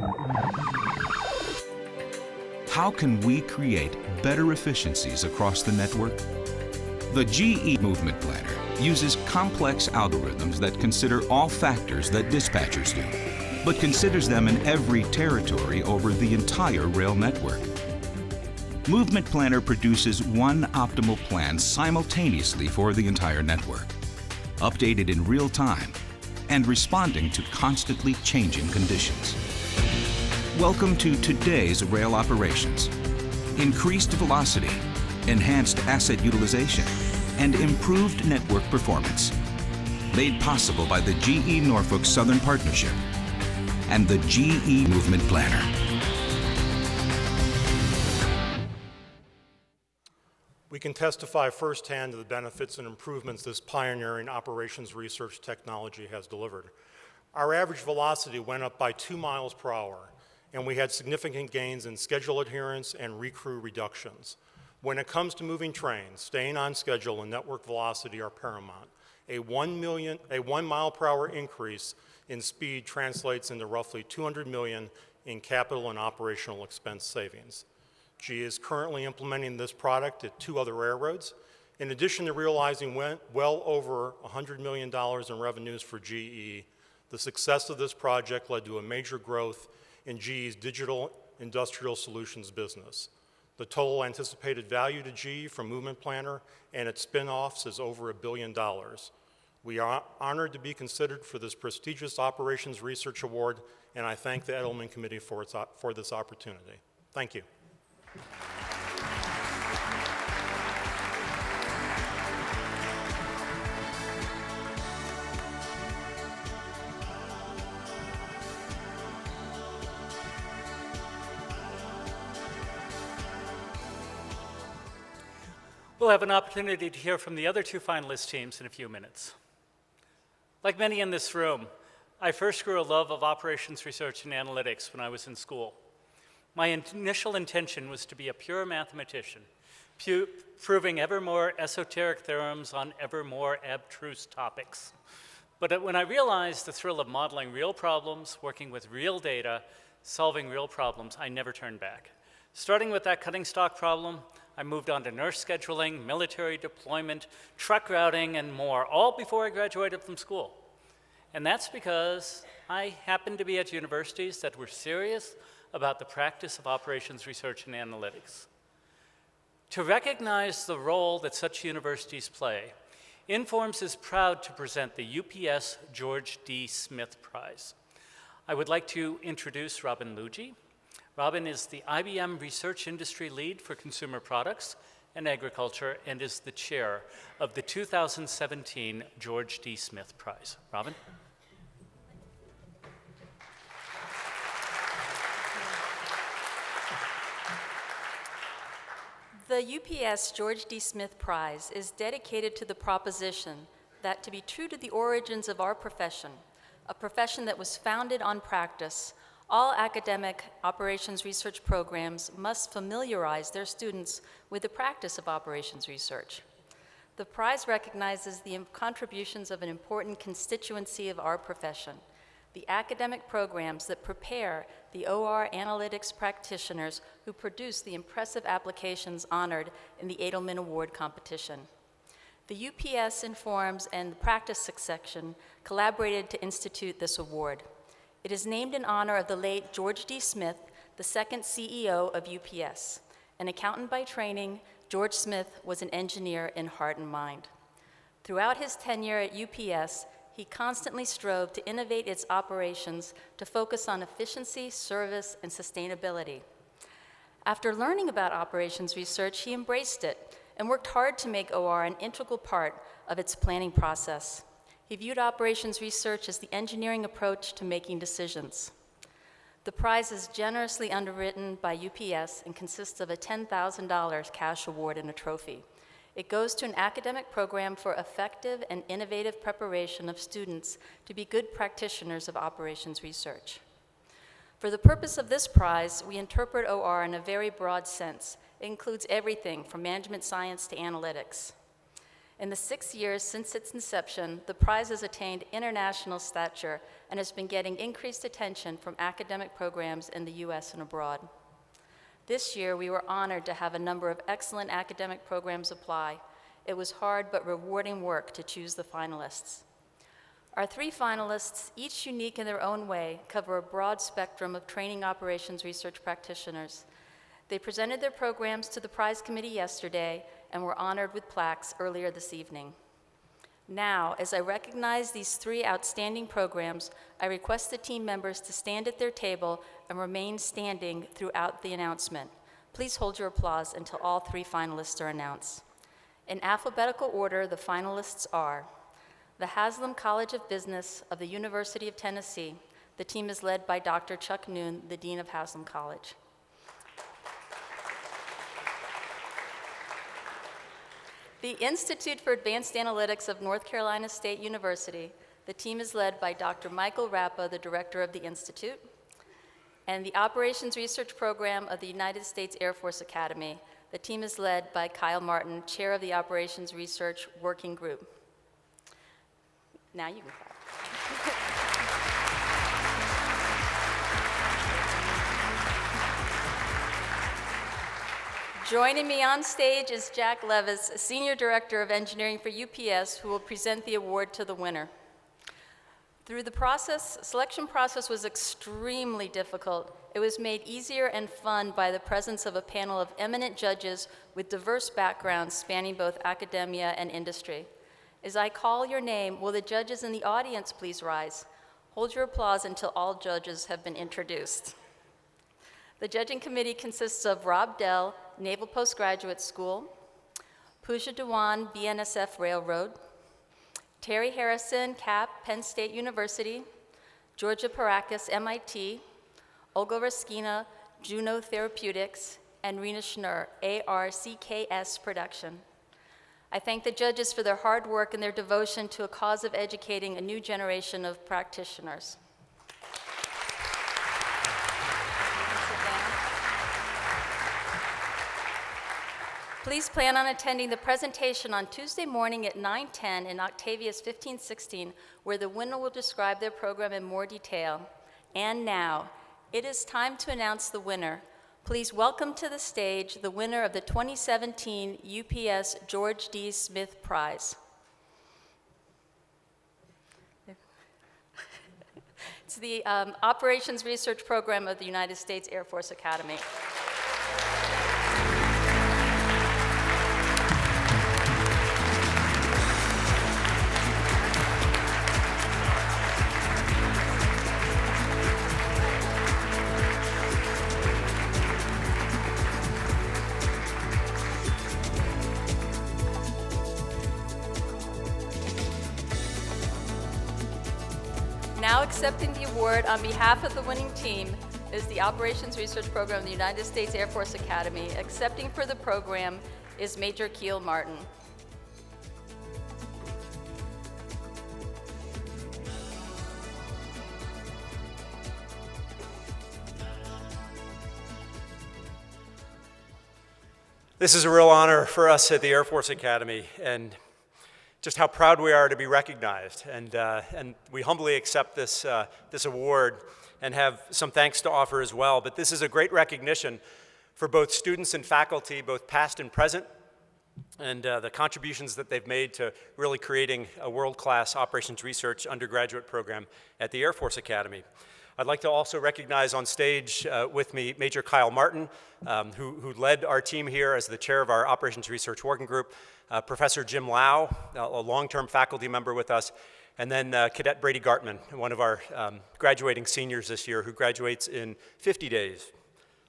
Speaker 19: How can we create better efficiencies across the network? The GE Movement Planner uses complex algorithms that consider all factors that dispatchers do, but considers them in every territory over the entire rail network. Movement Planner produces one optimal plan simultaneously for the entire network, updated in real time and responding to constantly changing conditions. Welcome to today's rail operations. Increased velocity, enhanced asset utilization, and improved network performance. Made possible by the GE Norfolk Southern Partnership and the GE Movement Planner.
Speaker 18: We can testify firsthand to the benefits and improvements this pioneering operations research technology has delivered. Our average velocity went up by 2 miles per hour, and we had significant gains in schedule adherence and recrew reductions. When it comes to moving trains, staying on schedule and network velocity are paramount. A 1 mile per hour increase in speed translates into roughly $200 million in capital and operational expense savings. GE is currently implementing this product at 2 other railroads. In addition to realizing well over $100 million in revenues for GE, the success of this project led to a major growth in GE's digital industrial solutions business. The total anticipated value to GE from Movement Planner and its spin-offs is over $1 billion. We are honored to be considered for this prestigious Operations Research Award, and I thank the Edelman Committee for this opportunity. Thank you.
Speaker 2: We'll have an opportunity to hear from the other two finalist teams in a few minutes. Like many in this room, I first grew a love of operations research and analytics when I was in school. My initial intention was to be a pure mathematician, proving ever more esoteric theorems on ever more abstruse topics. But when I realized the thrill of modeling real problems, working with real data, solving real problems, I never turned back. Starting with that cutting stock problem, I moved on to nurse scheduling, military deployment, truck routing, and more, all before I graduated from school. And that's because I happened to be at universities that were serious about the practice of operations research and analytics. To recognize the role that such universities play, Informs is proud to present the UPS George D. Smith Prize. I would like to introduce Robin Luigi. Robin is the IBM Research Industry Lead for Consumer Products and Agriculture and is the chair of the 2017 George D. Smith Prize. Robin?
Speaker 20: The UPS George D. Smith Prize is dedicated to the proposition that to be true to the origins of our profession, a profession that was founded on practice, all academic operations research programs must familiarize their students with the practice of operations research. The prize recognizes the contributions of an important constituency of our profession, the academic programs that prepare the OR analytics practitioners who produce the impressive applications honored in the Edelman Award competition. The UPS Informs and the Practice section collaborated to institute this award. It is named in honor of the late George D. Smith, the second CEO of UPS. An accountant by training, George Smith was an engineer in heart and mind. Throughout his tenure at UPS, he constantly strove to innovate its operations to focus on efficiency, service, and sustainability. After learning about operations research, he embraced it and worked hard to make OR an integral part of its planning process. He viewed operations research as the engineering approach to making decisions. The prize is generously underwritten by UPS and consists of a $10,000 cash award and a trophy. It goes to an academic program for effective and innovative preparation of students to be good practitioners of operations research. For the purpose of this prize, we interpret OR in a very broad sense. It includes everything from management science to analytics. In the 6 years since its inception, the prize has attained international stature and has been getting increased attention from academic programs in the US and abroad. This year, we were honored to have a number of excellent academic programs apply. It was hard but rewarding work to choose the finalists. Our 3 finalists, each unique in their own way, cover a broad spectrum of training operations research practitioners. They presented their programs to the prize committee yesterday and were honored with plaques earlier this evening. Now, as I recognize these 3 outstanding programs, I request the team members to stand at their table and remain standing throughout the announcement. Please hold your applause until all 3 finalists are announced. In alphabetical order, the finalists are the Haslam College of Business of the University of Tennessee. The team is led by Dr. Chuck Noon, the Dean of Haslam College. The Institute for Advanced Analytics of North Carolina State University. The team is led by Dr. Michael Rappa, the director of the Institute. And the Operations Research Program of the United States Air Force Academy. The team is led by Kyle Martin, chair of the Operations Research Working Group. Now you can clap. Joining me on stage is Jack Levis, Senior Director of Engineering for UPS, who will present the award to the winner. Through the selection process was extremely difficult. It was made easier and fun by the presence of a panel of eminent judges with diverse backgrounds spanning both academia and industry. As I call your name, will the judges in the audience please rise? Hold your applause until all judges have been introduced. The judging committee consists of Rob Dell, Naval Postgraduate School, Pooja Dewan, BNSF Railroad, Terry Harrison, CAP, Penn State University, Georgia Parakis, MIT, Olga Raskina, Juno Therapeutics, and Rena Schnur, ARCKS Production. I thank the judges for their hard work and their devotion to a cause of educating a new generation of practitioners. Please plan on attending the presentation on Tuesday morning at 9:10 in Octavius 1516, where the winner will describe their program in more detail. And now, it is time to announce the winner. Please welcome to the stage the winner of the 2017 UPS George D. Smith Prize. It's the Operations Research Program of the United States Air Force Academy. Now accepting the award on behalf of the winning team is the Operations Research Program of the United States Air Force Academy. Accepting for the program is Major Keel Martin.
Speaker 21: This is a real honor for us at the Air Force Academy, and just how proud we are to be recognized. And we humbly accept this award and have some thanks to offer as well. But this is a great recognition for both students and faculty, both past and present, and the contributions that they've made to really creating a world-class operations research undergraduate program at the Air Force Academy. I'd like to also recognize on stage with me Major Kyle Martin, who led our team here as the chair of our Operations Research Working Group, Professor Jim Lau, a long-term faculty member with us, and then Cadet Brady Gartman, one of our graduating seniors this year, who graduates in 50 days.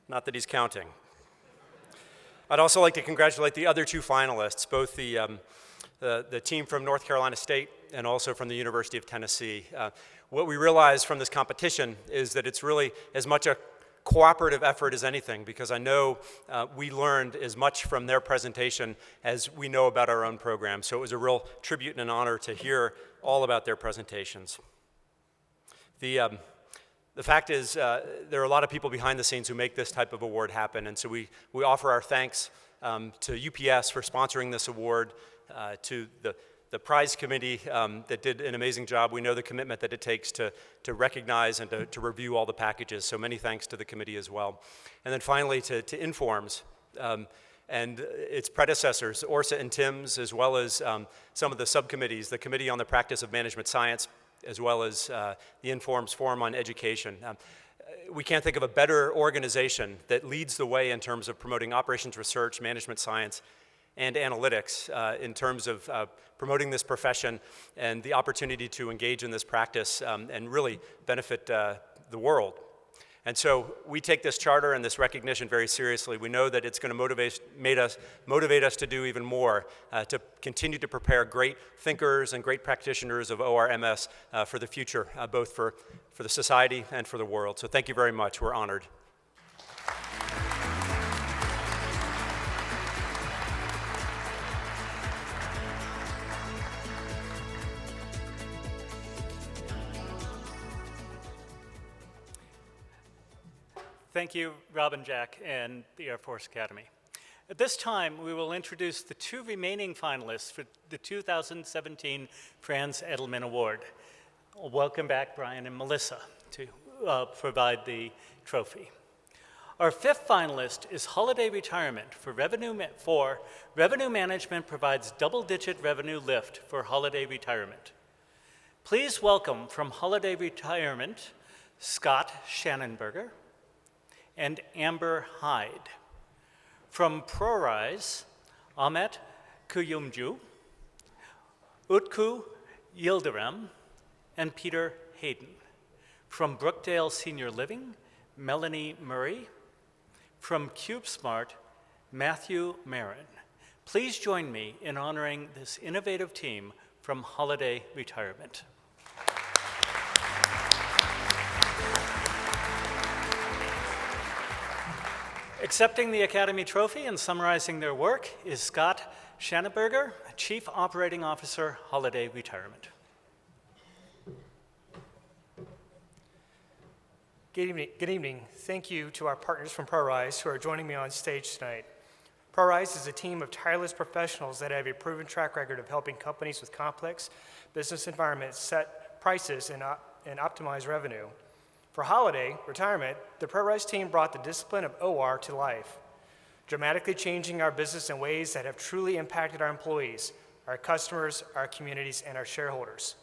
Speaker 21: Not that he's counting. I'd also like to congratulate the other two finalists, both the team from North Carolina State and also from the University of Tennessee. What we realize from this competition is that it's really as much a cooperative effort as anything, because I know we learned as much from their presentation as we know about our own program. So it was a real tribute and an honor to hear all about their presentations. The fact is, there are a lot of people behind the scenes who make this type of award happen, and so we offer our thanks to UPS for sponsoring this award, to the prize committee that did an amazing job. We know the commitment that it takes to recognize and to review all the packages, so many thanks to the committee as well. And then finally to Informs and its predecessors, ORSA and TIMS, as well as some of the subcommittees, the Committee on the Practice of Management Science, as well as the Informs Forum on Education. We can't think of a better organization that leads the way in terms of promoting operations research, management science, and analytics in terms of promoting this profession and the opportunity to engage in this practice and really benefit the world. And so we take this charter and this recognition very seriously. We know that it's going to motivate us to do even more, to continue to prepare great thinkers and great practitioners of ORMS for the future, both for the society and for the world. So thank you very much. We're honored.
Speaker 2: Thank you, Rob and Jack, and the Air Force Academy. At this time, we will introduce the two remaining finalists for the 2017 Franz Edelman Award. Welcome back, Brian and Melissa, to provide the trophy. Our fifth finalist is Holiday Retirement for revenue management provides double-digit revenue lift for Holiday Retirement. Please welcome from Holiday Retirement, Scott Shannonberger and Amber Hyde. From ProRise, Ahmet Kuyumcu, Utku Yildirim, and Peter Hayden. From Brookdale Senior Living, Melanie Murray. From CubeSmart, Matthew Marin. Please join me in honoring this innovative team from Holiday Retirement. Accepting the Academy Trophy and summarizing their work is Scott Schanneberger, Chief Operating Officer, Holiday Retirement.
Speaker 1: Good evening. Thank you to our partners from ProRise who are joining me on stage tonight. ProRise is a team of tireless professionals that have a proven track record of helping companies with complex business environments set prices and optimize revenue. For Holiday Retirement, the ProRise team brought the discipline of OR to life, dramatically changing our business in ways that have truly impacted our employees, our customers, our communities, and our shareholders.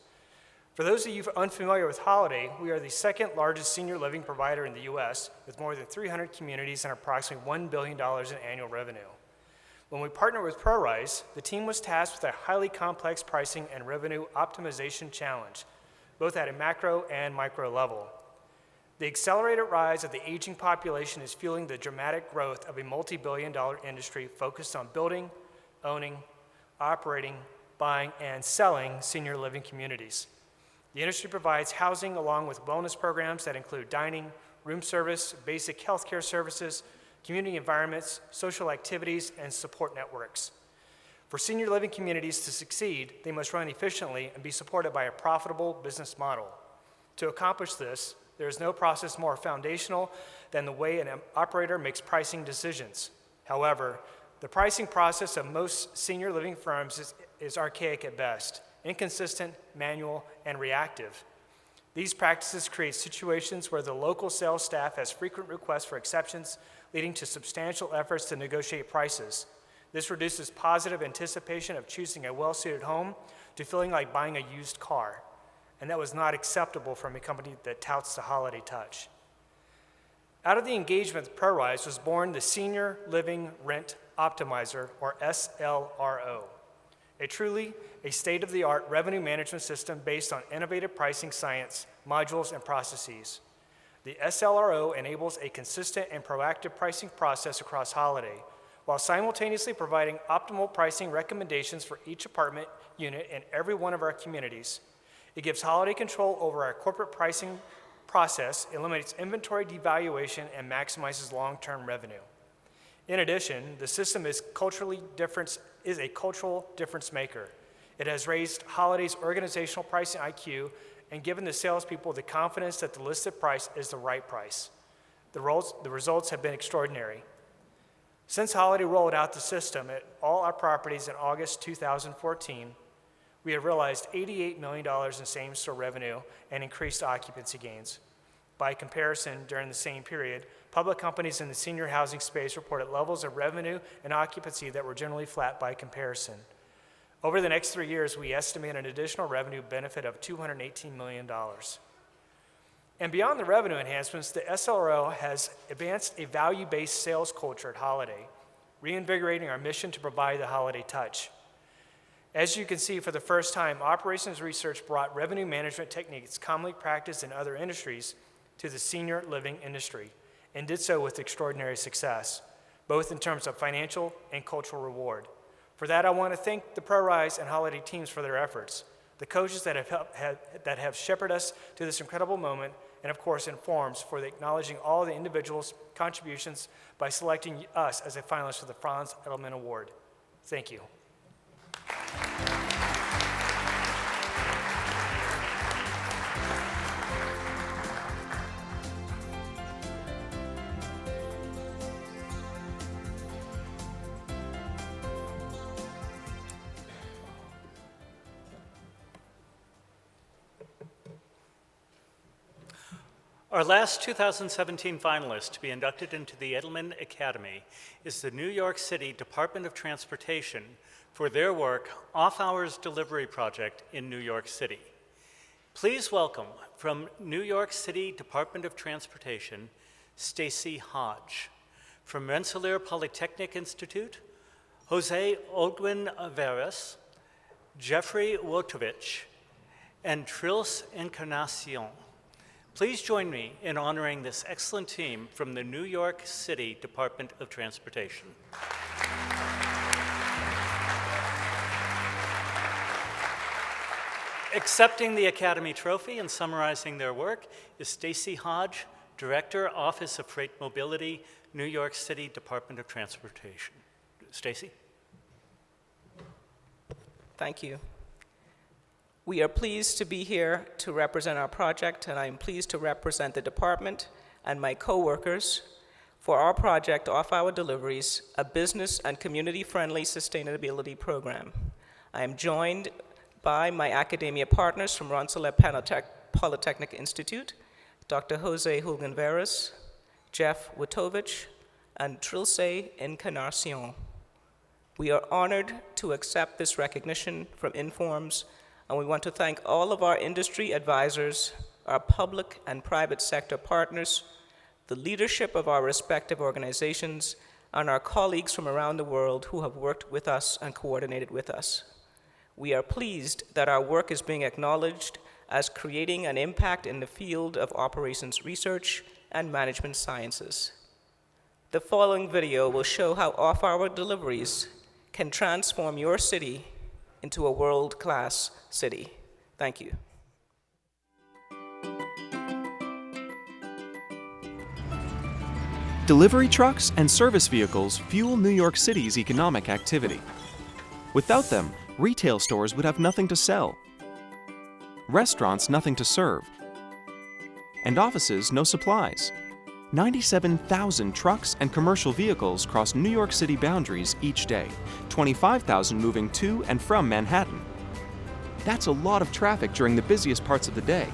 Speaker 1: For those of you unfamiliar with Holiday, we are the second largest senior living provider in the U.S. with more than 300 communities and approximately $1 billion in annual revenue. When we partnered with ProRise, the team was tasked with a highly complex pricing and revenue optimization challenge, both at a macro and micro level. The accelerated rise of the aging population is fueling the dramatic growth of a multi-billion-dollar industry focused on building, owning, operating, buying, and selling senior living communities. The industry provides housing along with wellness programs that include dining, room service, basic healthcare services, community environments, social activities, and support networks. For senior living communities to succeed, they must run efficiently and be supported by a profitable business model. To accomplish this, there is no process more foundational than the way an operator makes pricing decisions. However, the pricing process of most senior living firms is archaic at best, inconsistent, manual, and reactive. These practices create situations where the local sales staff has frequent requests for exceptions, leading to substantial efforts to negotiate prices. This reduces positive anticipation of choosing a well-suited home to feeling like buying a used car, and that was not acceptable from a company that touts the Holiday touch. Out of the engagement with ProRise was born the Senior Living Rent Optimizer, or SLRO, a state-of-the-art revenue management system based on innovative pricing science, modules, and processes. The SLRO enables a consistent and proactive pricing process across Holiday, while simultaneously providing optimal pricing recommendations for each apartment unit in every one of our communities. It gives Holiday control over our corporate pricing process, eliminates inventory devaluation, and maximizes long-term revenue. In addition, the system is a cultural difference maker. It has raised Holiday's organizational pricing IQ and given the salespeople the confidence that the listed price is the right price. The results have been extraordinary. Since Holiday rolled out the system at all our properties in August 2014, we have realized $88 million in same-store revenue and increased occupancy gains. By comparison, during the same period, public companies in the senior housing space reported levels of revenue and occupancy that were generally flat by comparison. Over the next 3 years, we estimate an additional revenue benefit of $218 million. And beyond the revenue enhancements, the SLRO has advanced a value-based sales culture at Holiday, reinvigorating our mission to provide the Holiday touch. As you can see, for the first time, operations research brought revenue management techniques commonly practiced in other industries to the senior living industry, and did so with extraordinary success, both in terms of financial and cultural reward. For that, I want to thank the ProRise and Holiday teams for their efforts, the coaches that have shepherded us to this incredible moment, and of course, Informs for acknowledging all the individuals' contributions by selecting us as a finalist for the Franz Edelman Award. Thank you.
Speaker 2: Our last 2017 finalist to be inducted into the Edelman Academy is the New York City Department of Transportation for their work Off-Hours Delivery Project in New York City. Please welcome from New York City Department of Transportation, Stacy Hodge. From Rensselaer Polytechnic Institute, Jose Olguin Veras, Jeffrey Wotovich, and Trilce Encarnacion. Please join me in honoring this excellent team from the New York City Department of Transportation. Accepting the Academy Trophy and summarizing their work is Stacy Hodge, Director, Office of Freight Mobility, New York City Department of Transportation. Stacy.
Speaker 3: Thank you. We are pleased to be here to represent our project, and I am pleased to represent the department and my coworkers for our project, Off-Hour Deliveries, a business and community-friendly sustainability program. I am joined by my academia partners from Rensselaer Polytechnic Institute, Dr. Jose Hulgenveras, Jeff Witovich, and Trilce Encarnacion. We are honored to accept this recognition from Informs, and we want to thank all of our industry advisors, our public and private sector partners, the leadership of our respective organizations, and our colleagues from around the world who have worked with us and coordinated with us. We are pleased that our work is being acknowledged as creating an impact in the field of operations research and management sciences. The following video will show how off-hour deliveries can transform your city into a world-class city. Thank you.
Speaker 22: Delivery trucks and service vehicles fuel New York City's economic activity. Without them, retail stores would have nothing to sell, restaurants nothing to serve, and offices no supplies. 97,000 trucks and commercial vehicles cross New York City boundaries each day, 25,000 moving to and from Manhattan. That's a lot of traffic during the busiest parts of the day.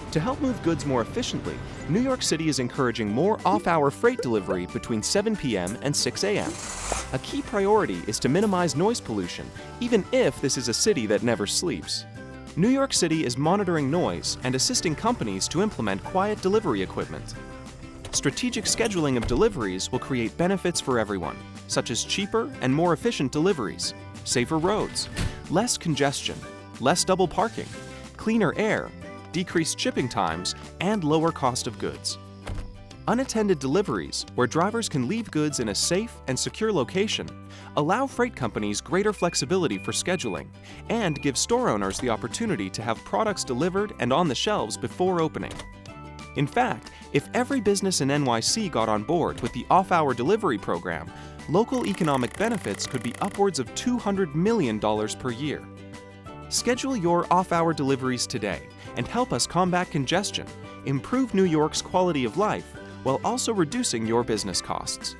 Speaker 22: To help move goods more efficiently, New York City is encouraging more off-hour freight delivery between 7 p.m. and 6 a.m. A key priority is to minimize noise pollution, even if this is a city that never sleeps. New York City is monitoring noise and assisting companies to implement quiet delivery equipment. Strategic scheduling of deliveries will create benefits for everyone, such as cheaper and more efficient deliveries, safer roads, less congestion, less double parking, cleaner air, decreased shipping times, and lower cost of goods. Unattended deliveries, where drivers can leave goods in a safe and secure location, allow freight companies greater flexibility for scheduling and give store owners the opportunity to have products delivered and on the shelves before opening. In fact, if every business in NYC got on board with the off-hour delivery program, local economic benefits could be upwards of $200 million per year. Schedule your off-hour deliveries today and help us combat congestion, improve New York's quality of life, while also reducing your business costs.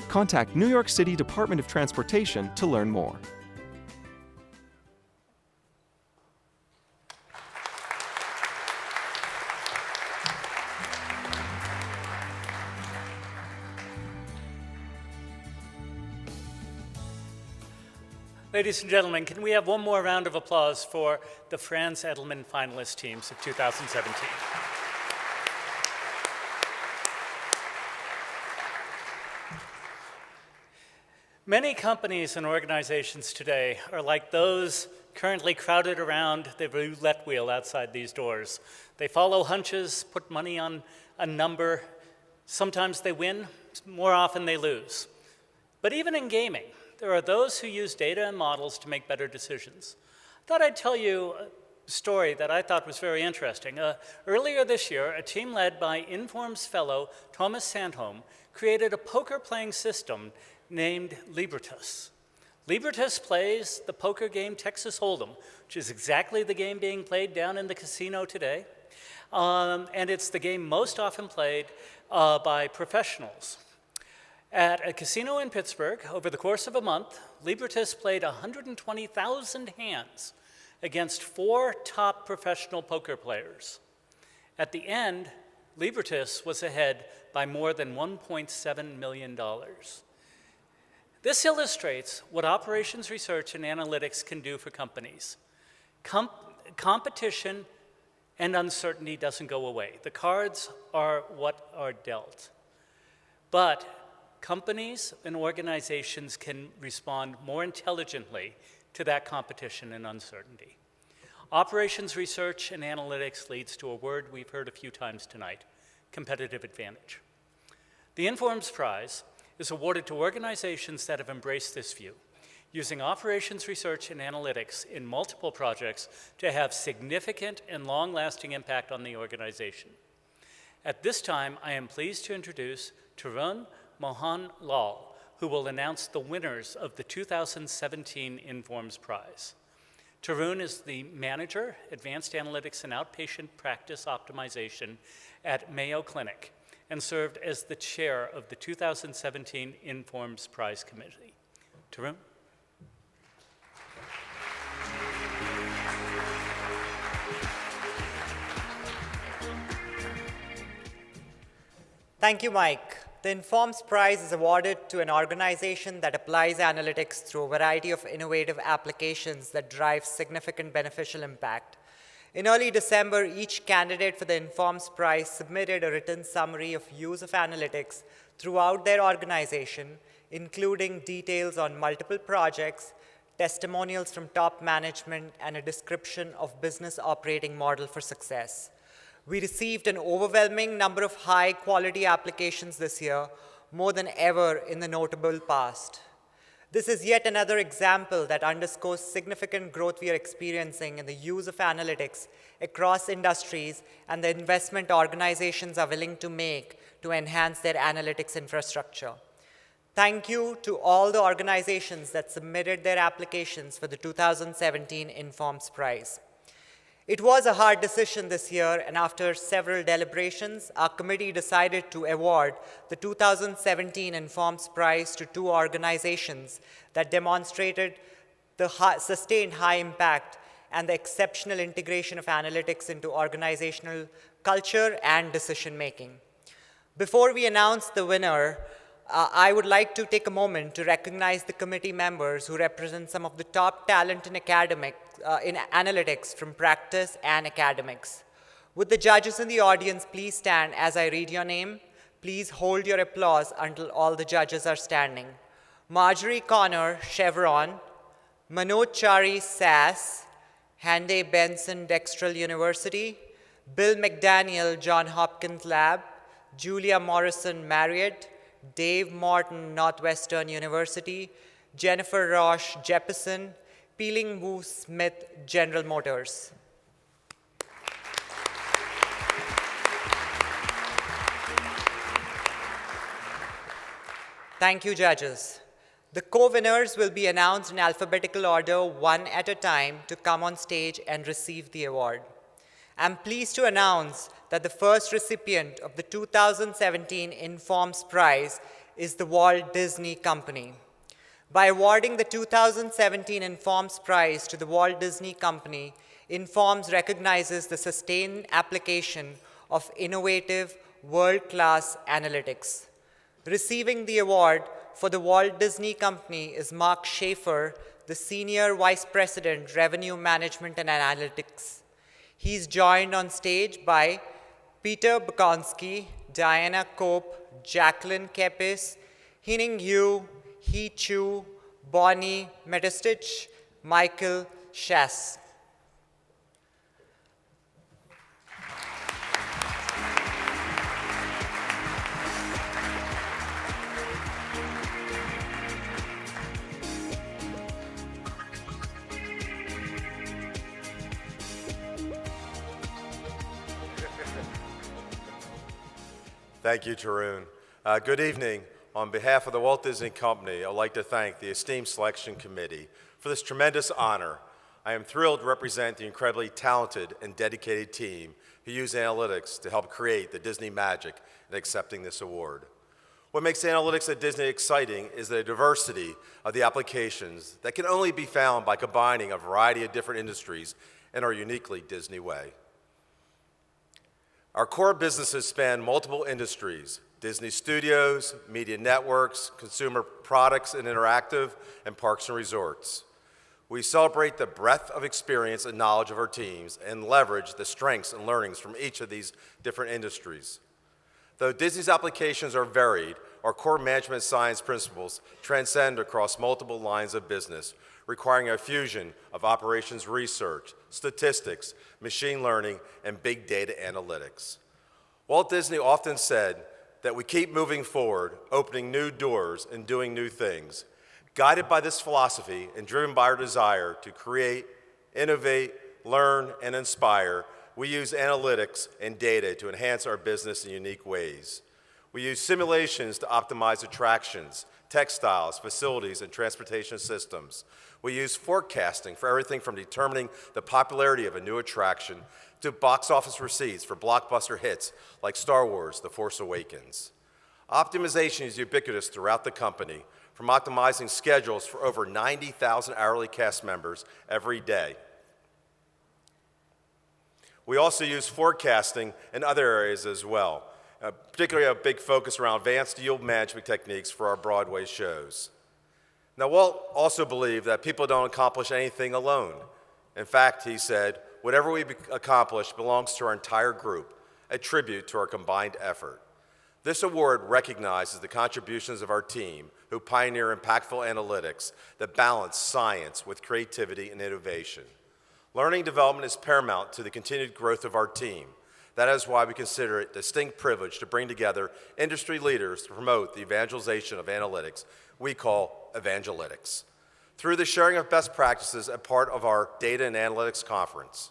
Speaker 22: Contact New York City Department of Transportation to learn more.
Speaker 2: Ladies and gentlemen, can we have one more round of applause for the Franz Edelman finalist teams of 2017? Many companies and organizations today are like those currently crowded around the roulette wheel outside these doors. They follow hunches, put money on a number. Sometimes they win, more often they lose. But even in gaming, there are those who use data and models to make better decisions. I thought I'd tell you a story that I thought was very interesting. Earlier this year, a team led by Inform's fellow Thomas Sandholm created a poker-playing system named Libertas. Libertas plays the poker game Texas Hold'em, which is exactly the game being played down in the casino today. And it's the game most often played by professionals. At a casino in Pittsburgh, over the course of a month, Libertas played 120,000 hands against 4 top professional poker players. At the end, Libertas was ahead by more than $1.7 million. This illustrates what operations research and analytics can do for companies. Competition and uncertainty doesn't go away. The cards are what are dealt. But companies and organizations can respond more intelligently to that competition and uncertainty. Operations research and analytics leads to a word we've heard a few times tonight: competitive advantage. The Informs Prize is awarded to organizations that have embraced this view, using operations research and analytics in multiple projects to have significant and long-lasting impact on the organization. At this time, I am pleased to introduce Tarun Mohan Lal, who will announce the winners of the 2017 Informs Prize. Tarun is the Manager, Advanced Analytics and Outpatient Practice Optimization at Mayo Clinic and served as the chair of the 2017 Informs Prize Committee. Tarun?
Speaker 4: Thank you, Mike. The Informs Prize is awarded to an organization that applies analytics through a variety of innovative applications that drive significant beneficial impact. In early December, each candidate for the Informs Prize submitted a written summary of use of analytics throughout their organization, including details on multiple projects, testimonials from top management, and a description of business operating model for success. We received an overwhelming number of high-quality applications this year, more than ever in the notable past. This is yet another example that underscores significant growth we are experiencing in the use of analytics across industries and the investment organizations are willing to make to enhance their analytics infrastructure. Thank you to all the organizations that submitted their applications for the 2017 Informs Prize. It was a hard decision this year, and after several deliberations, our committee decided to award the 2017 Informs Prize to two organizations that demonstrated the sustained high impact and the exceptional integration of analytics into organizational culture and decision-making. Before we announce the winner, I would like to take a moment to recognize the committee members who represent some of the top talent in analytics from practice and academics. Would the judges in the audience please stand as I read your name? Please hold your applause until all the judges are standing. Marjorie Connor, Chevron; Manoj Chari, SAS; Hande Benson, Dextrel University; Bill McDaniel, Johns Hopkins Lab; Julia Morrison, Marriott; Dave Morton, Northwestern University; Jennifer Roche, Jeppesen; Peeling Wu Smith, General Motors. Thank you, judges. The co-winners will be announced in alphabetical order, one at a time, to come on stage and receive the award. I'm pleased to announce that the first recipient of the 2017 Informs Prize is the Walt Disney Company. By awarding the 2017 Informs Prize to the Walt Disney Company, Informs recognizes the sustained application of innovative, world-class analytics. Receiving the award for the Walt Disney Company is Mark Schaefer, the Senior Vice President, Revenue Management and Analytics. He's joined on stage by Peter Bukonsky, Diana Cope, Jacqueline Kepis, Hining Yu, Hee Chu, Bonnie Metastich, Michael Schass.
Speaker 5: Thank you, Tarun. Good evening. On behalf of the Walt Disney Company, I'd like to thank the esteemed selection committee for this tremendous honor. I am thrilled to represent the incredibly talented and dedicated team who use analytics to help create the Disney magic in accepting this award. What makes analytics at Disney exciting is the diversity of the applications that can only be found by combining a variety of different industries in our uniquely Disney way. Our core businesses span multiple industries: Disney Studios, media networks, consumer products and interactive, and parks and resorts. We celebrate the breadth of experience and knowledge of our teams and leverage the strengths and learnings from each of these different industries. Though Disney's applications are varied, our core management science principles transcend across multiple lines of business, requiring a fusion of operations research, statistics, machine learning, and big data analytics. Walt Disney often said that we keep moving forward, opening new doors and doing new things. Guided by this philosophy and driven by our desire to create, innovate, learn, and inspire, we use analytics and data to enhance our business in unique ways. We use simulations to optimize attractions, textiles, facilities, and transportation systems. We use forecasting for everything from determining the popularity of a new attraction to box office receipts for blockbuster hits like Star Wars: The Force Awakens. Optimization is ubiquitous throughout the company, from optimizing schedules for over 90,000 hourly cast members every day. We also use forecasting in other areas as well, particularly a big focus around advanced yield management techniques for our Broadway shows. Now, Walt also believed that people don't accomplish anything alone. In fact, he said, whatever we accomplish belongs to our entire group, a tribute to our combined effort. This award recognizes the contributions of our team, who pioneer impactful analytics that balance science with creativity and innovation. Learning development is paramount to the continued growth of our team. That is why we consider it a distinct privilege to bring together industry leaders to promote the evangelization of analytics we call Evangelitics, through the sharing of best practices as part of our Data and Analytics Conference.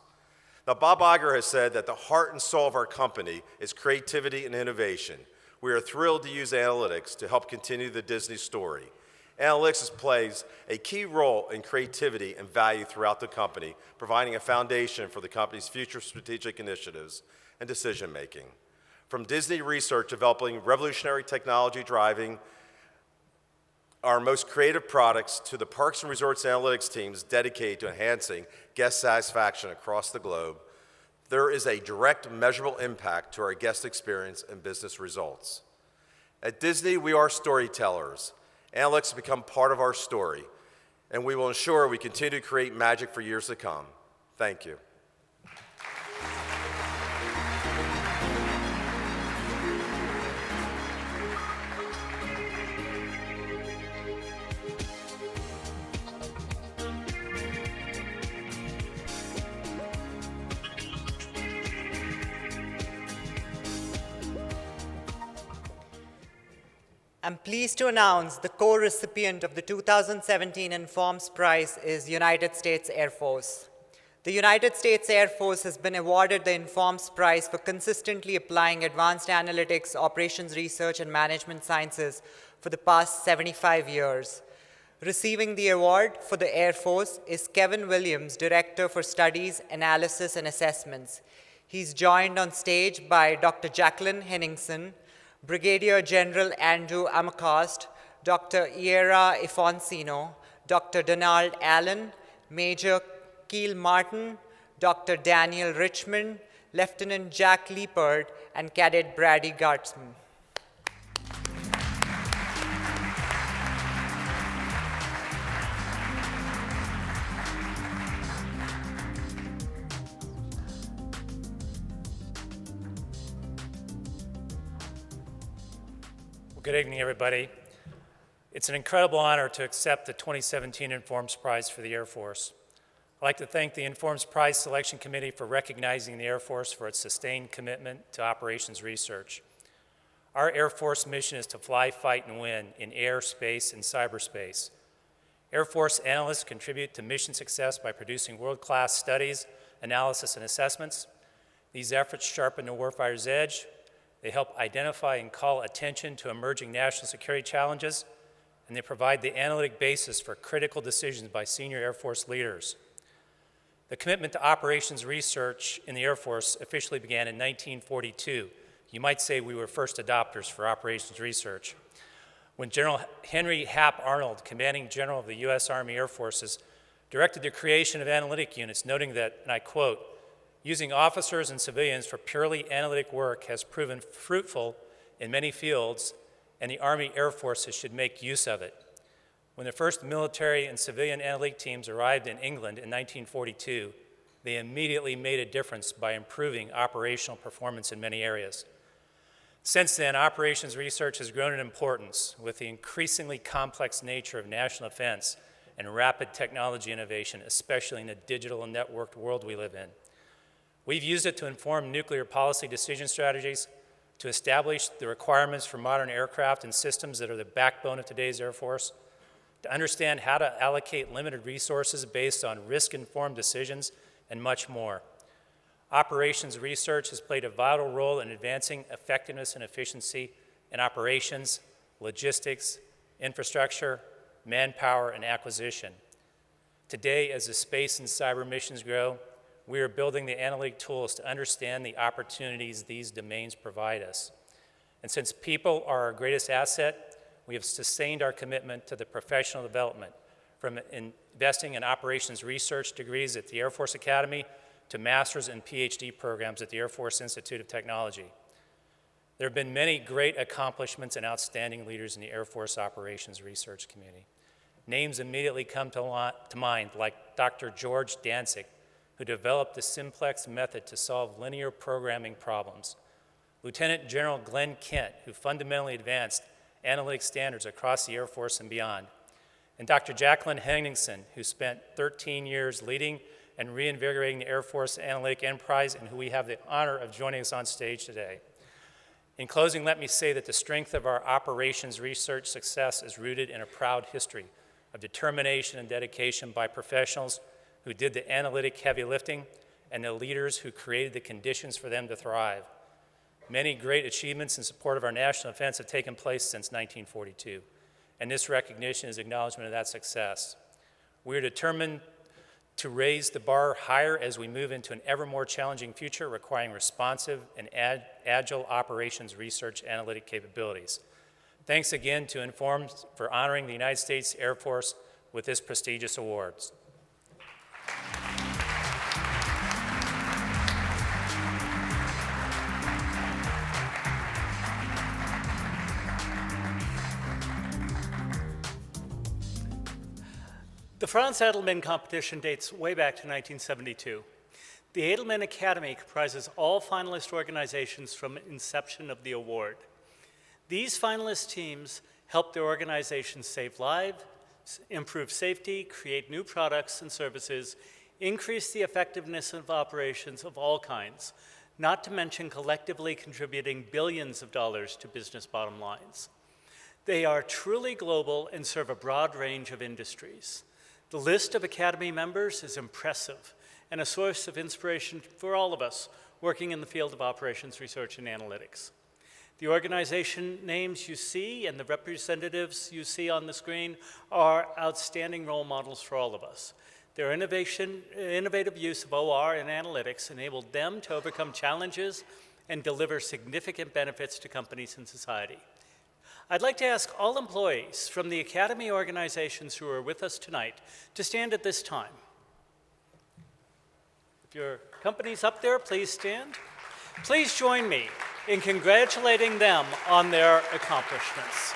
Speaker 5: Now, Bob Iger has said that the heart and soul of our company is creativity and innovation. We are thrilled to use analytics to help continue the Disney story. Analytics plays a key role in creativity and value throughout the company, providing a foundation for the company's future strategic initiatives and decision-making. From Disney Research developing revolutionary technology driving our most creative products to the Parks and Resorts Analytics teams dedicated to enhancing guest satisfaction across the globe, there is a direct measurable impact to our guest experience and business results. At Disney, we are storytellers. Analytics become part of our story, and we will ensure we continue to create magic for years to come. Thank you.
Speaker 4: I'm pleased to announce the co-recipient of the 2017 Informs Prize is United States Air Force. The United States Air Force has been awarded the Informs Prize for consistently applying advanced analytics, operations research, and management sciences for the past 75 years. Receiving the award for the Air Force is Kevin Williams, Director for Studies, Analysis, and Assessments. He's joined on stage by Dr. Jacqueline Henningsen, Brigadier General Andrew Amacost, Dr. Iera Ifoncino, Dr. Donald Allen, Major Keel Martin, Dr. Daniel Richmond, Lieutenant Jack Leopard, and Cadet Brady Gartzman.
Speaker 7: Good evening, everybody. It's an incredible honor to accept the 2017 Informs Prize for the Air Force. I'd like to thank the Informs Prize Selection Committee for recognizing the Air Force for its sustained commitment to operations research. Our Air Force mission is to fly, fight, and win in air, space, and cyberspace. Air Force analysts contribute to mission success by producing world-class studies, analysis, and assessments. These efforts sharpen the warfighter's edge. They help identify and call attention to emerging national security challenges, and they provide the analytic basis for critical decisions by senior Air Force leaders. The commitment to operations research in the Air Force officially began in 1942. You might say we were first adopters for operations research. When General Henry Hap Arnold, commanding general of the U.S. Army Air Forces, directed the creation of analytic units, noting that, and I quote, "Using officers and civilians for purely analytic work has proven fruitful in many fields, and the Army Air Forces should make use of it." When the first military and civilian analytic teams arrived in England in 1942, they immediately made a difference by improving operational performance in many areas. Since then, operations research has grown in importance with the increasingly complex nature of national defense and rapid technology innovation, especially in the digital and networked world we live in. We've used it to inform nuclear policy decision strategies, to establish the requirements for modern aircraft and systems that are the backbone of today's Air Force, to understand how to allocate limited resources based on risk-informed decisions, and much more. Operations research has played a vital role in advancing effectiveness and efficiency in operations, logistics, infrastructure, manpower, and acquisition. Today, as the space and cyber missions grow, we are building the analytic tools to understand the opportunities these domains provide us. And since people are our greatest asset, we have sustained our commitment to the professional development, from investing in operations research degrees at the Air Force Academy to master's and PhD programs at the Air Force Institute of Technology. There have been many great accomplishments and outstanding leaders in the Air Force operations research community. Names immediately come to mind, like Dr. George Danzig, who developed the simplex method to solve linear programming problems. Lieutenant General Glenn Kent, who fundamentally advanced analytic standards across the Air Force and beyond. And Dr. Jacqueline Henningsen, who spent 13 years leading and reinvigorating the Air Force analytic enterprise, and who we have the honor of joining us on stage today. In closing, let me say that the strength of our operations research success is rooted in a proud history of determination and dedication by professionals who did the analytic heavy lifting and the leaders who created the conditions for them to thrive. Many great achievements in support of our national defense have taken place since 1942, and this recognition is acknowledgement of that success. We are determined to raise the bar higher as we move into an ever more challenging future requiring responsive and agile operations research analytic capabilities. Thanks again to Informs for honoring the United States Air Force with this prestigious award.
Speaker 2: The Franz Edelman competition dates way back to 1972. The Edelman Academy comprises all finalist organizations from inception of the award. These finalist teams help their organizations save lives, improve safety, create new products and services, increase the effectiveness of operations of all kinds, not to mention collectively contributing billions of dollars to business bottom lines. They are truly global and serve a broad range of industries. The list of Academy members is impressive and a source of inspiration for all of us working in the field of operations research and analytics. The organization names you see and the representatives you see on the screen are outstanding role models for all of us. Their innovative use of OR and analytics enabled them to overcome challenges and deliver significant benefits to companies and society. I'd like to ask all employees from the Academy organizations who are with us tonight to stand at this time. If your company's up there, please stand. Please join me in congratulating them on their accomplishments.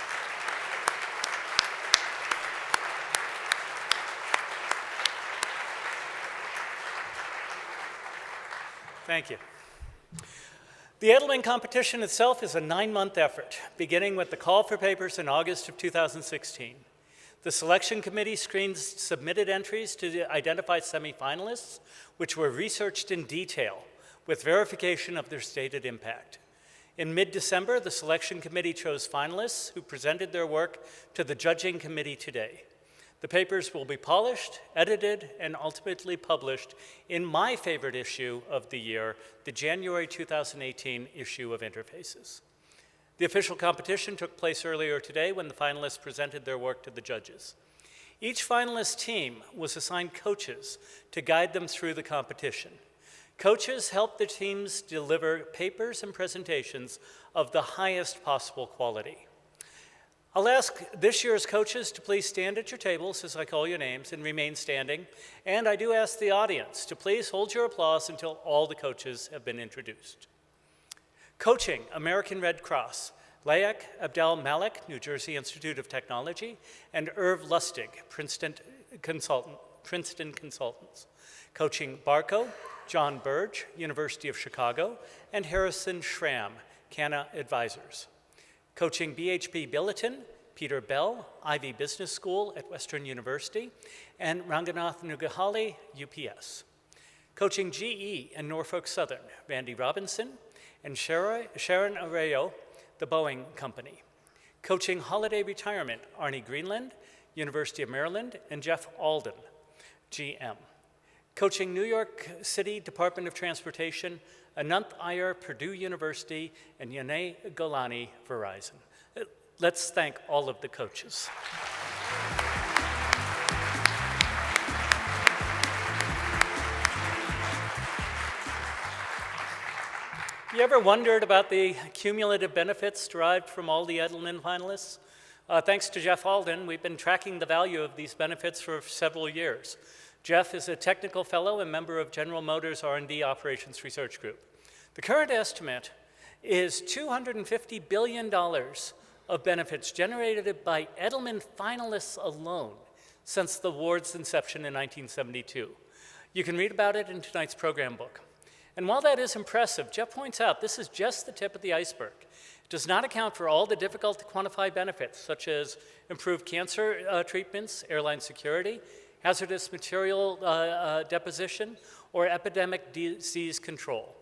Speaker 2: Thank you. The Edelman competition itself is a 9-month effort, beginning with the call for papers in August of 2016. The selection committee screens submitted entries to identify semifinalists, which were researched in detail with verification of their stated impact. In mid-December, the selection committee chose finalists who presented their work to the judging committee today. The papers will be polished, edited, and ultimately published in my favorite issue of the year, the January 2018 issue of Interfaces. The official competition took place earlier today when the finalists presented their work to the judges. Each finalist team was assigned coaches to guide them through the competition. Coaches help the teams deliver papers and presentations of the highest possible quality. I'll ask this year's coaches to please stand at your tables as I call your names and remain standing. And I do ask the audience to please hold your applause until all the coaches have been introduced. Coaching, American Red Cross, Layak Abdel Malik, New Jersey Institute of Technology, and Irv Lustig, Princeton Consultants. Coaching Barco, John Burge, University of Chicago, and Harrison Schramm, Cana Advisors. Coaching BHP Billiton, Peter Bell, Ivy Business School at Western University, and Ranganath Nugahali, UPS. Coaching GE and Norfolk Southern, Randy Robinson, and Sharon Arroyo, the Boeing Company. Coaching Holiday Retirement, Arnie Greenland, University of Maryland, and Jeff Alden, GM. Coaching New York City Department of Transportation, Anant Iyer, Purdue University, and Yane Golani, Verizon. Let's thank all of the coaches. You ever wondered about the cumulative benefits derived from all the Edelman finalists? Thanks to Jeff Alden, we've been tracking the value of these benefits for several years. Jeff is a technical fellow and member of General Motors R&D Operations Research Group. The current estimate is $250 billion of benefits generated by Edelman finalists alone since the award's inception in 1972. You can read about it in tonight's program book. And while that is impressive, Jeff points out this is just the tip of the iceberg. It does not account for all the difficult to quantify benefits, such as improved cancer treatments, airline security, hazardous material deposition, or epidemic disease control.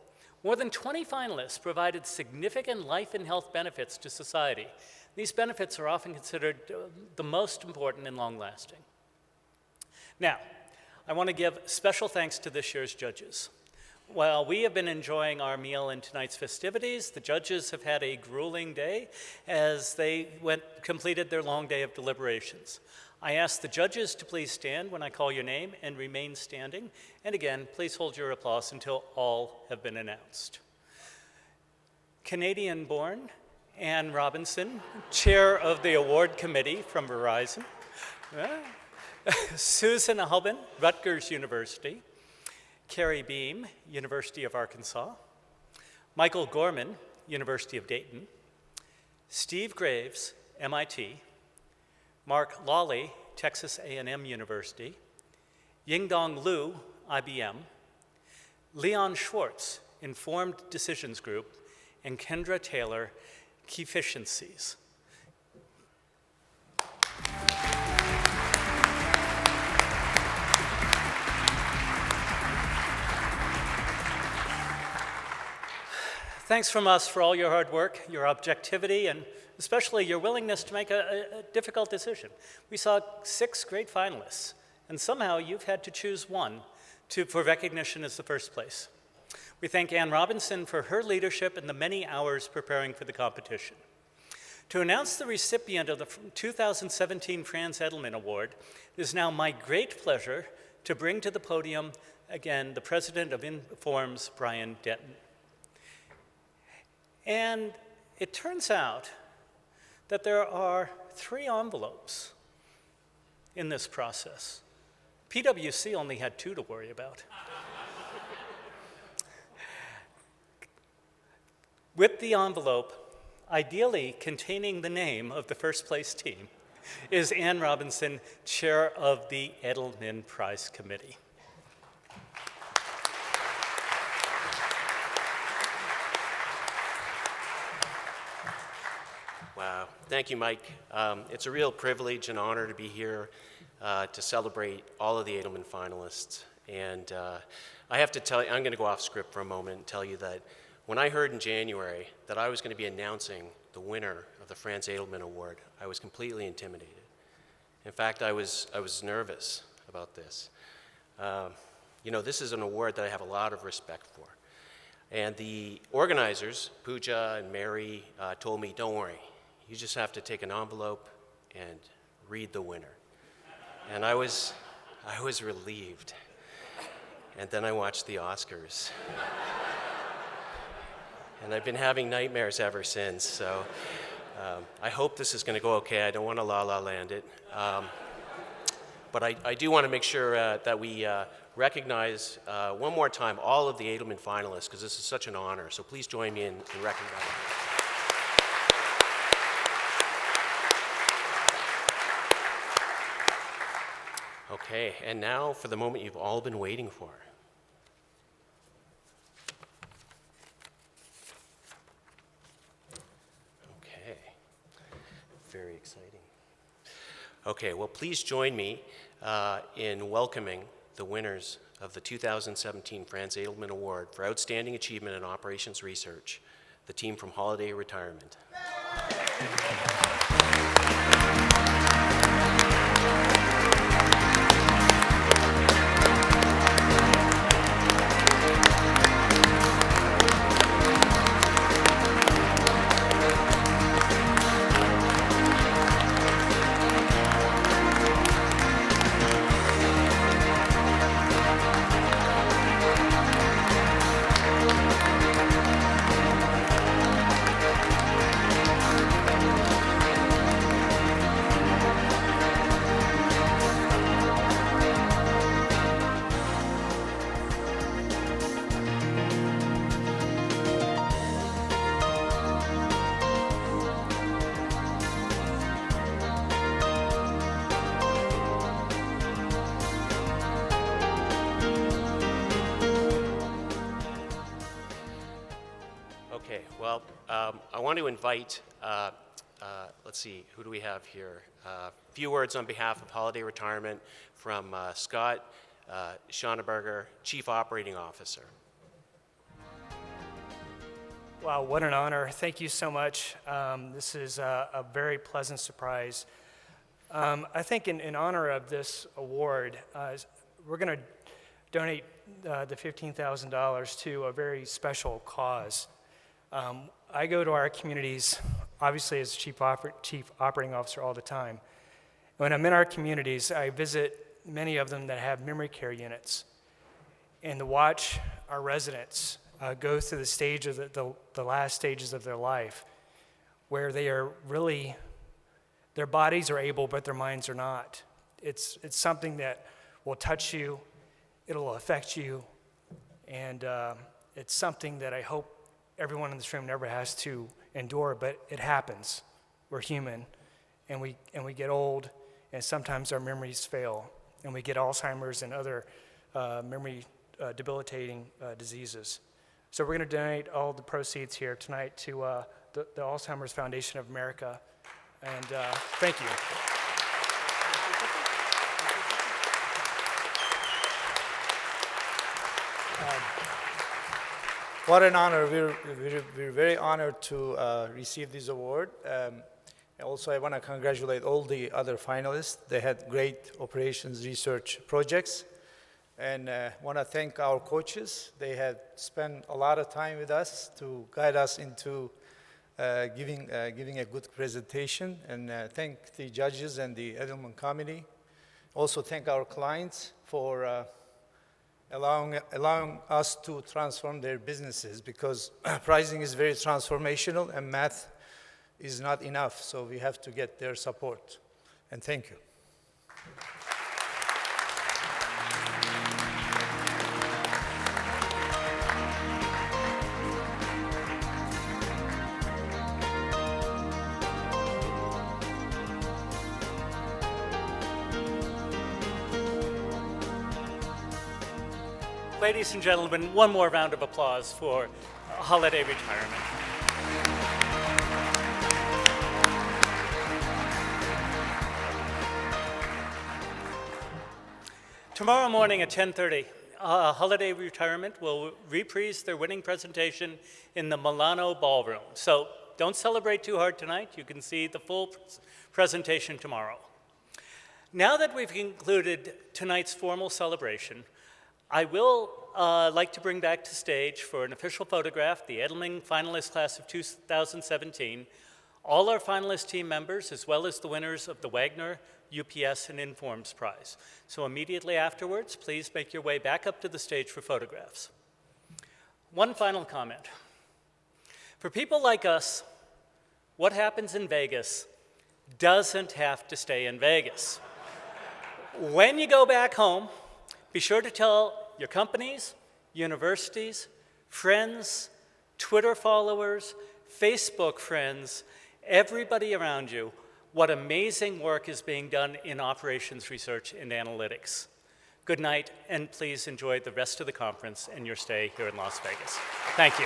Speaker 2: More than 20 finalists provided significant life and health benefits to society. These benefits are often considered the most important and long-lasting. Now, I want to give special thanks to this year's judges. While we have been enjoying our meal in tonight's festivities, the judges have had a grueling day as they completed their long day of deliberations. I ask the judges to please stand when I call your name and remain standing. And again, please hold your applause until all have been announced. Canadian-born Ann Robinson, chair of the award committee from Verizon. Susan Albin, Rutgers University. Carrie Beam, University of Arkansas. Michael Gorman, University of Dayton. Steve Graves, MIT. Mark Lawley, Texas A&M University. Yingdong Liu, IBM. Leon Schwartz, Informed Decisions Group. And Kendra Taylor, Keyficiencies. Thanks from us for all your hard work, your objectivity, and especially your willingness to make a difficult decision. We saw 6 great finalists, and somehow you've had to choose one for recognition as the first place. We thank Ann Robinson for her leadership and the many hours preparing for the competition. To announce the recipient of the 2017 Franz Edelman Award, it is now my great pleasure to bring to the podium again the president of Informs, Brian Denton. And it turns out that there are 3 envelopes in this process. PwC only had 2 to worry about. With the envelope, ideally containing the name of the first place team, is Ann Robinson, chair of the Edelman Prize Committee.
Speaker 6: Wow. Thank you, Mike. It's a real privilege and honor to be here to celebrate all of the Edelman finalists. And I have to tell you, I'm going to go off script for a moment and tell you that when I heard in January that I was going to be announcing the winner of the Franz Edelman Award, I was completely intimidated. In fact, I was nervous about this. You know, this is an award that I have a lot of respect for. And the organizers, Pooja and Mary, told me, don't worry. You just have to take an envelope and read the winner. And I was relieved. And then I watched the Oscars. And I've been having nightmares ever since, so I hope this is going to go okay. I don't want to la-la land it. But I do want to make sure that we recognize one more time all of the Edelman finalists, because this is such an honor. So please join me in recognizing them. Okay, and now for the moment you've all been waiting for. Okay, very exciting. Okay, well, please join me in welcoming the winners of the 2017 Franz Edelman Award for Outstanding Achievement in Operations Research, the team from Holiday Retirement. Okay, well, I want to invite, let's see, who do we have here? A few words on behalf of Holiday Retirement from Scott Schauneberger, Chief Operating Officer.
Speaker 1: Wow, what an honor. Thank you so much. This is a very pleasant surprise. I think in honor of this award, we're going to donate the $15,000 to a very special cause. I go to our communities, obviously as Chief Operating Officer all the time. When I'm in our communities, I visit many of them that have memory care units, and to watch our residents go through the stage of the last stages of their life, where they are really, their bodies are able, but their minds are not. It's something that will touch you, it'll affect you, and it's something that I hope everyone in this room never has to endure, but it happens. We're human, and we get old, and sometimes our memories fail, and we get Alzheimer's and other memory debilitating diseases. So we're going to donate all the proceeds here tonight to the Alzheimer's Foundation of America, and thank you.
Speaker 8: What an honor. We're very honored to receive this award. Also, I want to congratulate all the other finalists. They had great operations research projects. And want to thank our coaches. They had spent a lot of time with us to guide us into giving a good presentation. And thank the judges and the Edelman committee. Also thank our clients for allowing us to transform their businesses, because pricing is very transformational and math is not enough. So we have to get their support. And thank you.
Speaker 2: Ladies and gentlemen, one more round of applause for Holiday Retirement. Tomorrow morning at 10:30, Holiday Retirement will reprise their winning presentation in the Milano Ballroom. So don't celebrate too hard tonight. You can see the full presentation tomorrow. Now that we've concluded tonight's formal celebration, I will like to bring back to stage for an official photograph the Edelman finalist class of 2017, all our finalist team members, as well as the winners of the Wagner, UPS, and Informs Prize. So immediately afterwards, please make your way back up to the stage for photographs. One final comment. For people like us, what happens in Vegas doesn't have to stay in Vegas. When you go back home, be sure to tell your companies, universities, friends, Twitter followers, Facebook friends, everybody around you, what amazing work is being done in operations research and analytics. Good night, and please enjoy the rest of the conference and your stay here in Las Vegas. Thank you.